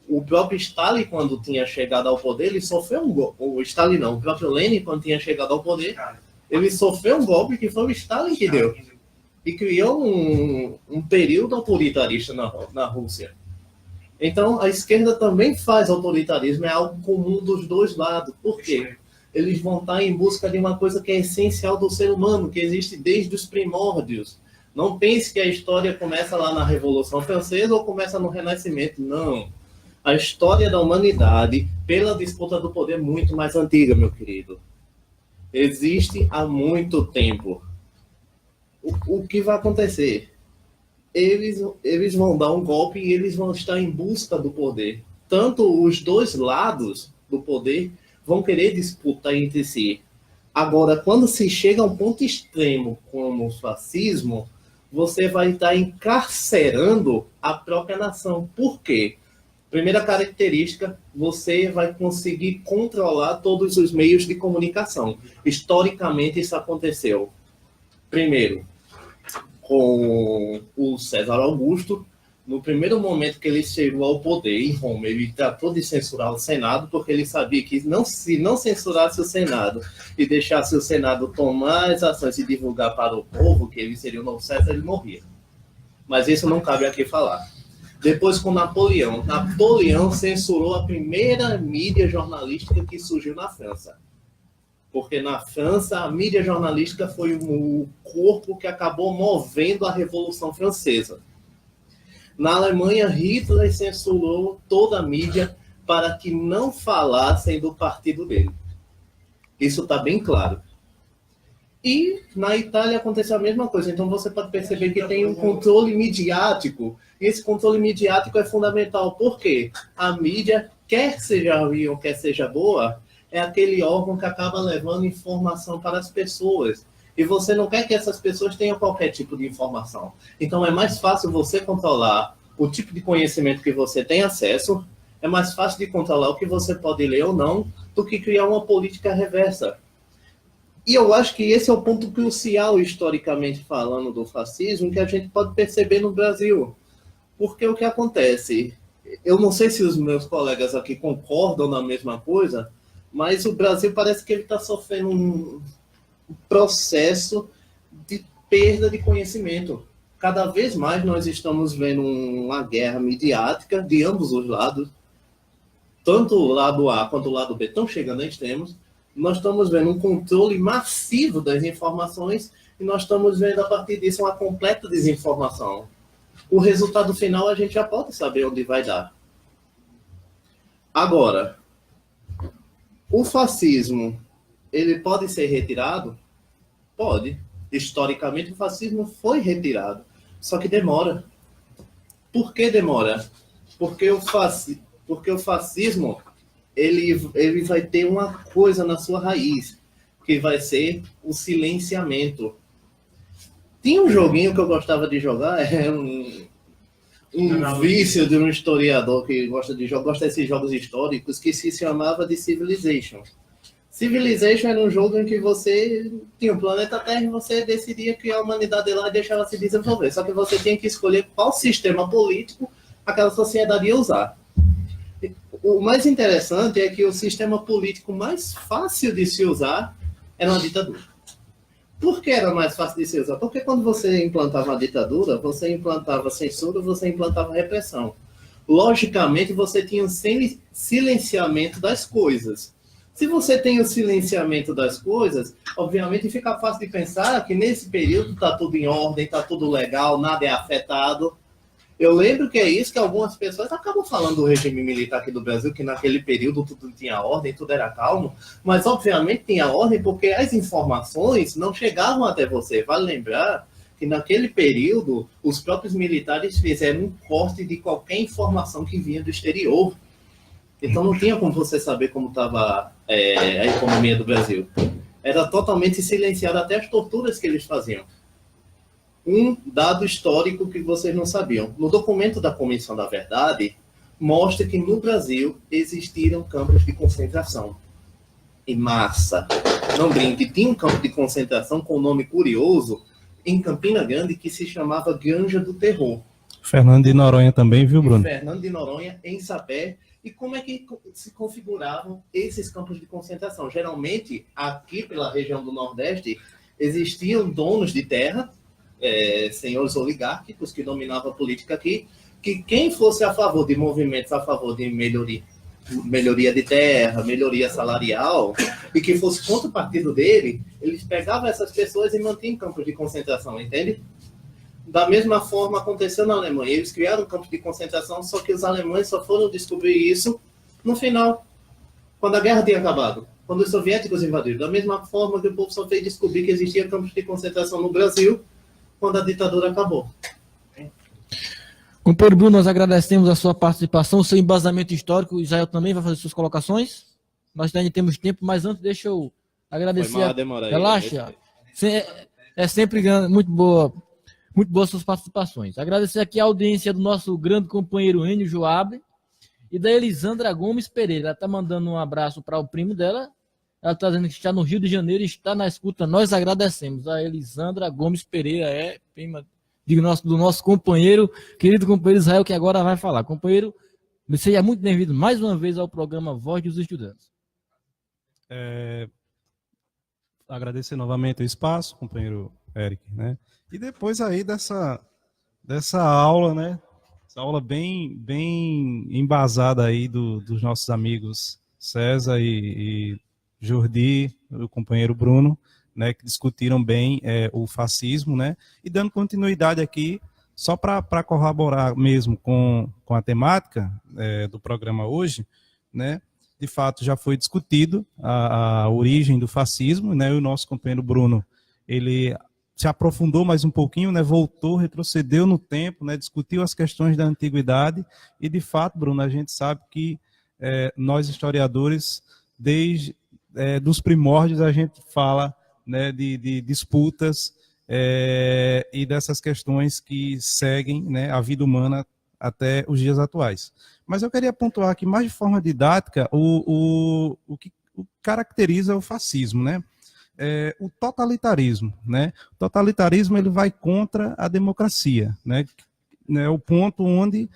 O próprio Stalin, quando tinha chegado ao poder, ele sofreu um golpe. O Stalin não, o próprio Lenin, quando tinha chegado ao poder, ele sofreu um golpe que foi o Stalin que deu. E criou um período autoritarista na Rússia. Então, a esquerda também faz autoritarismo, é algo comum dos dois lados. Por quê? Eles vão estar em busca de uma coisa que é essencial do ser humano, que existe desde os primórdios. Não pense que a história começa lá na Revolução Francesa ou começa no Renascimento. Não. A história da humanidade, pela disputa do poder, é muito mais antiga, meu querido. Existe há muito tempo. O que vai acontecer? Eles vão dar um golpe e eles vão estar em busca do poder. Tanto os dois lados do poder vão querer disputar entre si. Agora, quando se chega a um ponto extremo como o fascismo, você vai estar encarcerando a própria nação. Por quê? Primeira característica, você vai conseguir controlar todos os meios de comunicação. Historicamente, isso aconteceu. Primeiro, com o César Augusto, no primeiro momento que ele chegou ao poder em Roma, ele tratou de censurar o Senado, porque ele sabia que se não censurasse o Senado e deixasse o Senado tomar as ações e divulgar para o povo que ele seria o novo César, ele morria. Mas isso não cabe aqui falar. Depois, com Napoleão. Napoleão censurou a primeira mídia jornalística que surgiu na França. Porque na França, a mídia jornalística foi o corpo que acabou movendo a Revolução Francesa. Na Alemanha, Hitler censurou toda a mídia para que não falassem do partido dele. Isso está bem claro. E na Itália aconteceu a mesma coisa. Então você pode perceber que tem um controle midiático. E esse controle midiático é fundamental. Por quê? A mídia, quer seja ruim ou quer seja boa, é aquele órgão que acaba levando informação para as pessoas. E você não quer que essas pessoas tenham qualquer tipo de informação. Então é mais fácil você controlar o tipo de conhecimento que você tem acesso, é mais fácil de controlar o que você pode ler ou não, do que criar uma política reversa. E eu acho que esse é o ponto crucial, historicamente falando, do fascismo, que a gente pode perceber no Brasil. Porque o que acontece? Eu não sei se os meus colegas aqui concordam na mesma coisa, mas o Brasil parece que ele está sofrendo um processo de perda de conhecimento. Cada vez mais nós estamos vendo uma guerra midiática de ambos os lados, tanto o lado A quanto o lado B estão chegando a extremos. Nós estamos vendo um controle massivo das informações e nós estamos vendo, a partir disso, uma completa desinformação. O resultado final a gente já pode saber onde vai dar. Agora, o fascismo, ele pode ser retirado? Pode. Historicamente, o fascismo foi retirado. Só que demora. Por que demora? Porque o fascismo, ele vai ter uma coisa na sua raiz, que vai ser o silenciamento. Tinha um joguinho que eu gostava de jogar, é um vício de um historiador que gosta desses jogos históricos, que se chamava de Civilization. Civilization era um jogo em que você tinha o planeta Terra e você decidia criar a humanidade lá e deixava se desenvolver. Só que você tinha que escolher qual sistema político aquela sociedade ia usar. O mais interessante é que o sistema político mais fácil de se usar era uma ditadura. Por que era mais fácil de se usar? Porque quando você implantava a ditadura, você implantava censura, você implantava repressão. Logicamente, você tinha um silenciamento das coisas. Se você tem o silenciamento das coisas, obviamente fica fácil de pensar que nesse período está tudo em ordem, está tudo legal, nada é afetado. Eu lembro que é isso que algumas pessoas acabam falando do regime militar aqui do Brasil, que naquele período tudo tinha ordem, tudo era calmo, mas obviamente tinha ordem porque as informações não chegavam até você. Vale lembrar que naquele período os próprios militares fizeram um corte de qualquer informação que vinha do exterior. Então não tinha como você saber como estava a economia do Brasil. Era totalmente silenciado, até as torturas que eles faziam. Um dado histórico que vocês não sabiam. No documento da Comissão da Verdade, mostra que no Brasil existiram campos de concentração em massa. Não brinque, tinha um campo de concentração com um nome curioso em Campina Grande que se chamava Granja do Terror. Fernando de Noronha também, viu, Bruno? Fernando de Noronha, em Sapé. E como é que se configuravam esses campos de concentração? Geralmente, aqui pela região do Nordeste, existiam donos de terra, senhores oligárquicos que dominavam a política aqui, que quem fosse a favor de movimentos a favor de melhoria de terra, melhoria salarial, e que fosse contra o partido dele, eles pegavam essas pessoas e mantinham em campos de concentração, entende? Da mesma forma aconteceu na Alemanha. Eles criaram campos de concentração, só que os alemães só foram descobrir isso no final, quando a guerra tinha acabado, quando os soviéticos invadiram. Da mesma forma que o povo só veio descobrir que existia campos de concentração no Brasil, quando a ditadura acabou. Companheiro Bruno, nós agradecemos a sua participação, o seu embasamento histórico. O Israel também vai fazer suas colocações. Nós ainda temos tempo, mas antes deixa eu agradecer. Foi mal a demora aí. Relaxa. É sempre muito boa suas participações. Agradecer aqui a audiência do nosso grande companheiro Enio Joabe e da Elisandra Gomes Pereira. Ela está mandando um abraço para o primo dela. Ela está dizendo que está no Rio de Janeiro e está na escuta. Nós agradecemos. A Elisandra Gomes Pereira é prima do nosso companheiro, querido companheiro Israel, que agora vai falar. Companheiro, seja muito bem-vindo mais uma vez ao programa Voz dos Estudantes. Agradecer novamente o espaço, companheiro Eric, né? E depois aí dessa aula, né? Essa aula bem embasada aí dos nossos amigos César e Jordi, o companheiro Bruno, né, que discutiram bem o fascismo, né, e dando continuidade aqui, só para corroborar mesmo com a temática do programa hoje, né, de fato já foi discutido a origem do fascismo, né, e o nosso companheiro Bruno, ele se aprofundou mais um pouquinho, né, voltou, retrocedeu no tempo, né, discutiu as questões da antiguidade, e de fato, Bruno, a gente sabe que nós historiadores, desde dos primórdios, a gente fala, né, de disputas e dessas questões que seguem, né, a vida humana até os dias atuais. Mas eu queria pontuar aqui mais de forma didática o que caracteriza o fascismo, né? O totalitarismo, né? O totalitarismo ele vai contra a democracia, né? É o ponto onde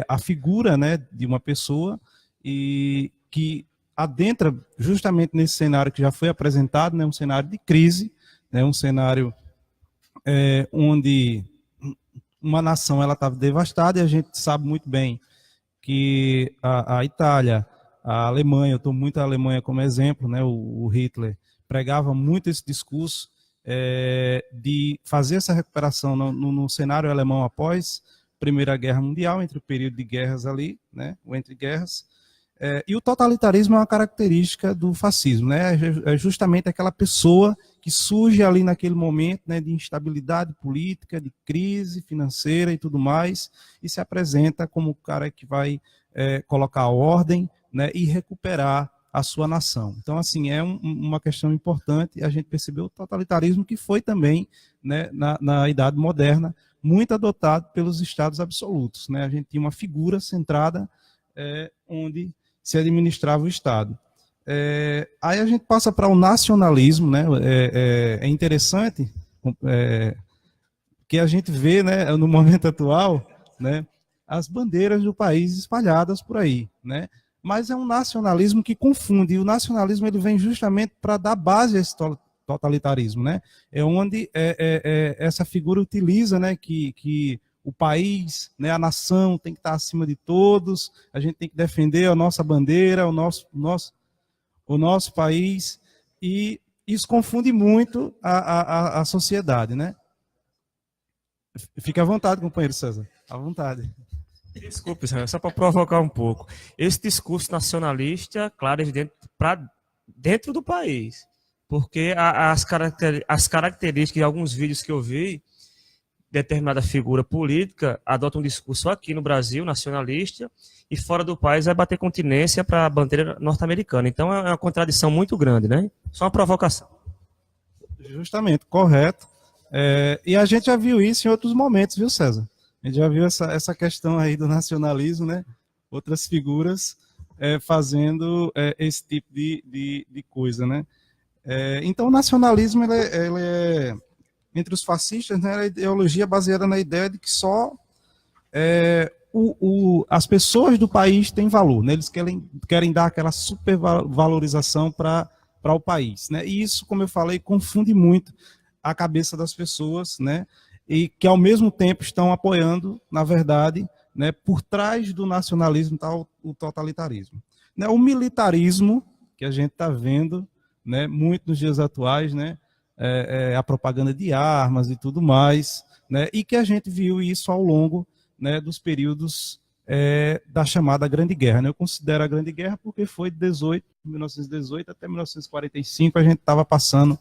a figura, né, de uma pessoa e que adentra justamente nesse cenário que já foi apresentado, né, um cenário de crise, né, um cenário onde uma nação ela estava devastada, e a gente sabe muito bem que a Itália, a Alemanha, eu tomo muito a Alemanha como exemplo, né, o Hitler pregava muito esse discurso de fazer essa recuperação no cenário alemão após a Primeira Guerra Mundial, entre o período de guerras ali, né, o entre guerras. E o totalitarismo é uma característica do fascismo, né? É justamente aquela pessoa que surge ali naquele momento, né, de instabilidade política, de crise financeira e tudo mais, e se apresenta como o cara que vai colocar ordem, né, e recuperar a sua nação. Então, assim, é uma questão importante, a gente percebeu o totalitarismo que foi também, né, na Idade Moderna, muito adotado pelos estados absolutos, né? A gente tinha uma figura centrada onde se administrava o Estado. Aí a gente passa para o nacionalismo, né? É interessante que a gente vê, né, no momento atual, né, as bandeiras do país espalhadas por aí, né? Mas é um nacionalismo que confunde, e o nacionalismo ele vem justamente para dar base a esse totalitarismo, né? É onde essa figura utiliza, né, que o país, né, a nação tem que estar acima de todos, a gente tem que defender a nossa bandeira, o nosso país, e isso confunde muito a sociedade, né? Fique à vontade, companheiro César, à vontade. Desculpe, só para provocar um pouco. Esse discurso nacionalista, claro, para dentro do país, porque as características de alguns vídeos que eu vi determinada figura política adota um discurso aqui no Brasil, nacionalista, e fora do país vai bater continência para a bandeira norte-americana. Então é uma contradição muito grande, né? Só uma provocação. Justamente, correto. E a gente já viu isso em outros momentos, viu, César? A gente já viu essa questão aí do nacionalismo, né? Outras figuras fazendo esse tipo de coisa, né? Então o nacionalismo, ele é, entre os fascistas, né, é a ideologia baseada na ideia de que só as pessoas do país têm valor, né? Eles querem dar aquela supervalorização para o país, né? E isso, como eu falei, confunde muito a cabeça das pessoas, né? E que ao mesmo tempo estão apoiando, na verdade, né, por trás do nacionalismo está o totalitarismo, né? O militarismo que a gente está vendo, né, muito nos dias atuais, né? A propaganda de armas e tudo mais, né? E que a gente viu isso ao longo, né, dos períodos da chamada Grande Guerra, né? Eu considero a Grande Guerra porque foi de 1918 até 1945, a gente estava passando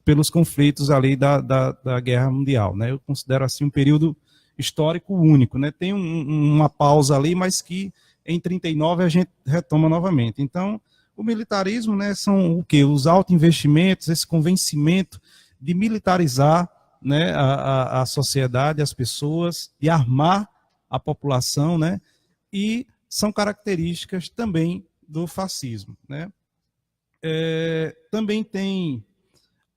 pelos conflitos ali da Guerra Mundial, né? Eu considero assim um período histórico único, né? Tem uma pausa ali, mas que em 39 a gente retoma novamente. Então, o militarismo, né, são o quê? Os autoinvestimentos, esse convencimento de militarizar, né, a sociedade, as pessoas, de armar a população, né? E são características também do fascismo, né? Também tem,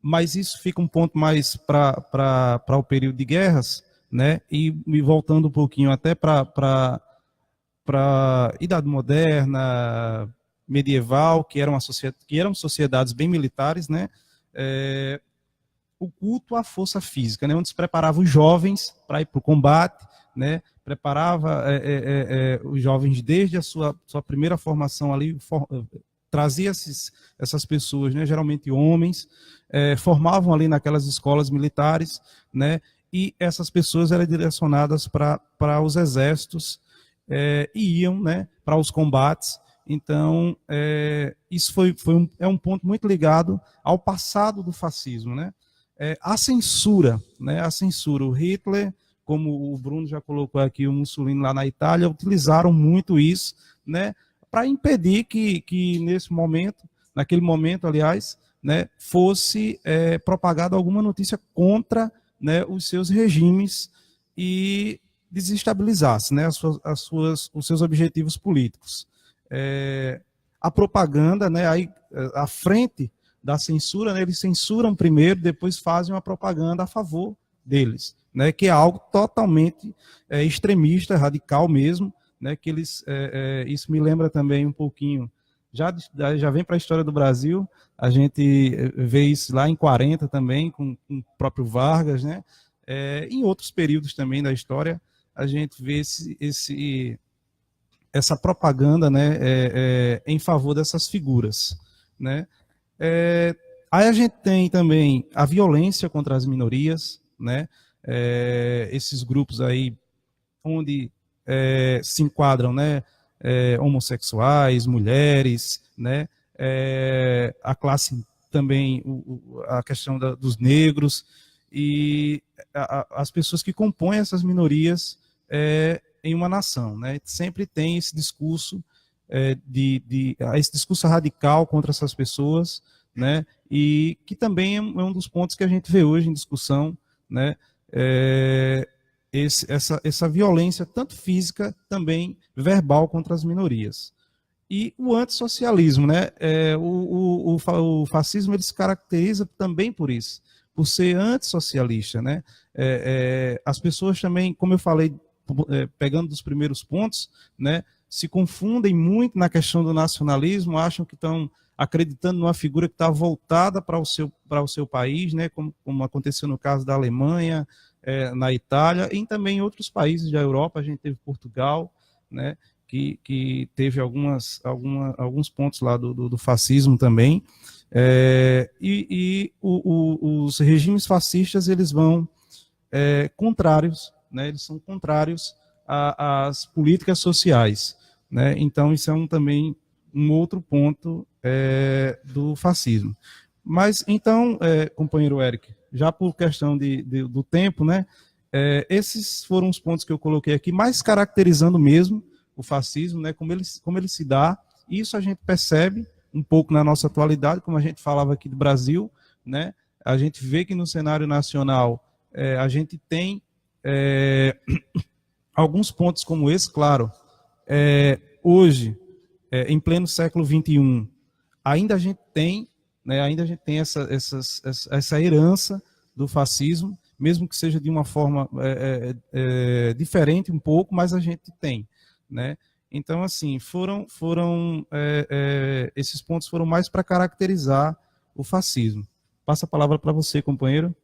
mas isso fica um ponto mais para o período de guerras, né? E voltando um pouquinho até para a Idade Moderna, medieval, que eram sociedades bem militares, né? O culto à força física, né? Onde se preparava os jovens para ir para o combate, né? Preparava os jovens desde a sua primeira formação ali, trazia essas pessoas, né? Geralmente homens, formavam ali naquelas escolas militares, né? E essas pessoas eram direcionadas para os exércitos e iam, né, para os combates. Então, isso é um ponto muito ligado ao passado do fascismo, né? A censura, né? A censura. O Hitler, como o Bruno já colocou aqui, o Mussolini lá na Itália, utilizaram muito isso, né, para impedir que naquele momento, aliás, né, fosse propagada alguma notícia contra, né, os seus regimes e desestabilizasse, né, os seus objetivos políticos. A propaganda, né, aí, à frente da censura, né, eles censuram primeiro, depois fazem uma propaganda a favor deles, né, que é algo totalmente extremista, radical mesmo, né, que isso me lembra também um pouquinho, já vem para a história do Brasil, a gente vê isso lá em 40 também, com o próprio Vargas, né, em outros períodos também da história, a gente vê essa propaganda, né, em favor dessas figuras, né. Aí a gente tem também a violência contra as minorias, né, esses grupos aí onde se enquadram, né, homossexuais, mulheres, né, a classe também, a questão dos negros e as pessoas que compõem essas minorias em uma nação, né? Sempre tem esse discurso esse discurso radical contra essas pessoas, né? E que também é um dos pontos que a gente vê hoje em discussão, né? Essa violência tanto física, também verbal contra as minorias. E o antissocialismo, né? O fascismo, ele se caracteriza também por isso, por ser antissocialista, né? As pessoas também, como eu falei, pegando dos primeiros pontos, né, se confundem muito na questão do nacionalismo, acham que estão acreditando numa figura que está voltada para o seu país, né, como aconteceu no caso da Alemanha, na Itália, e também em outros países da Europa. A gente teve Portugal, né, que teve alguns pontos lá do fascismo também, os regimes fascistas, eles vão contrários, né, eles são contrários às políticas sociais, né? Então isso é também um outro ponto do fascismo. Mas então, companheiro Eric, já por questão do tempo, né, Esses foram os pontos que eu coloquei aqui, mais caracterizando mesmo o fascismo, né, como ele se dá. Isso a gente percebe um pouco na nossa atualidade, como a gente falava aqui do Brasil, né? A gente vê que no cenário nacional a gente tem alguns pontos como esse, claro. Hoje, em pleno século XXI, ainda a gente tem essa herança do fascismo, mesmo que seja de uma forma diferente um pouco, mas a gente tem, né? Então, assim, esses pontos foram mais para caracterizar o fascismo. Passa a palavra para você, companheiro.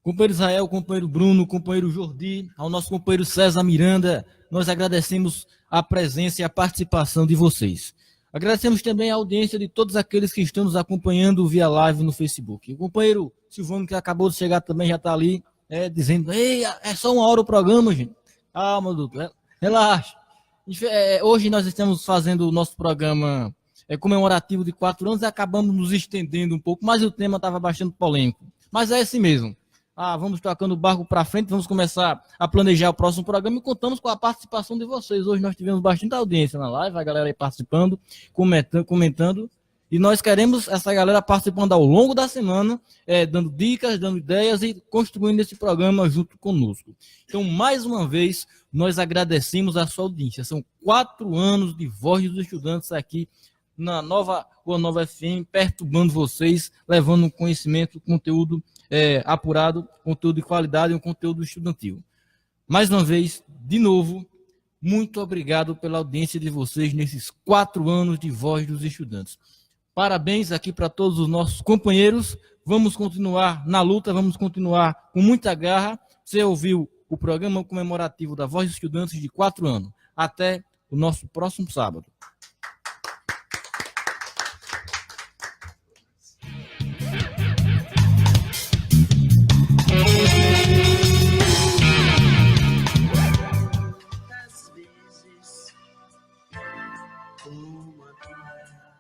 Companheiro Israel, companheiro Bruno, companheiro Jordi, ao nosso companheiro César Miranda, nós agradecemos a presença e a participação de vocês. Agradecemos também a audiência de todos aqueles que estão nos acompanhando via live no Facebook. O companheiro Silvano, que acabou de chegar também, já está ali, dizendo, ei, é só 1 hora o programa, gente. Calma, doutor, relaxa. Hoje nós estamos fazendo o nosso programa comemorativo de 4 anos e acabamos nos estendendo um pouco, mas o tema estava bastante polêmico. Mas é esse mesmo. Vamos tocando o barco para frente, vamos começar a planejar o próximo programa e contamos com a participação de vocês. Hoje nós tivemos bastante audiência na live, a galera aí participando, comentando, e nós queremos essa galera participando ao longo da semana, dando dicas, dando ideias e construindo esse programa junto conosco. Então, mais uma vez, nós agradecemos a sua audiência. São 4 anos de Voz dos Estudantes aqui na Rua Nova FM, perturbando vocês, levando conhecimento, conteúdo apurado, conteúdo de qualidade e um conteúdo estudantil. Mais uma vez, de novo, muito obrigado pela audiência de vocês nesses 4 anos de Voz dos Estudantes. Parabéns aqui para todos os nossos companheiros. Vamos continuar na luta, vamos continuar com muita garra. Você ouviu o programa comemorativo da Voz dos Estudantes de 4 anos. Até o nosso próximo sábado.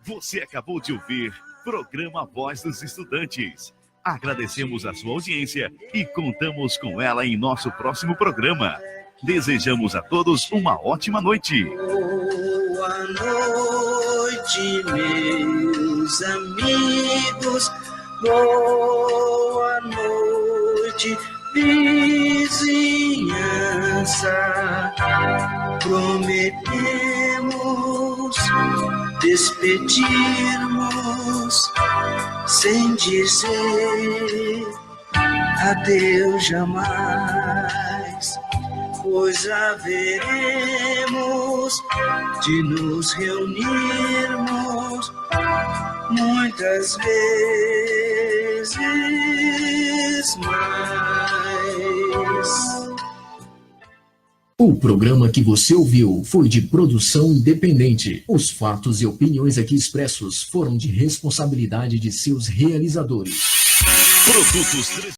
Você acabou de ouvir Programa Voz dos Estudantes. Agradecemos a sua audiência e contamos com ela em nosso próximo programa. Desejamos a todos uma ótima noite. Boa noite, meus amigos. Boa noite, vizinhança. Prometemos despedirmos sem dizer adeus jamais, pois haveremos de nos reunirmos muitas vezes mais. O programa que você ouviu foi de produção independente. Os fatos e opiniões aqui expressos foram de responsabilidade de seus realizadores. Produtos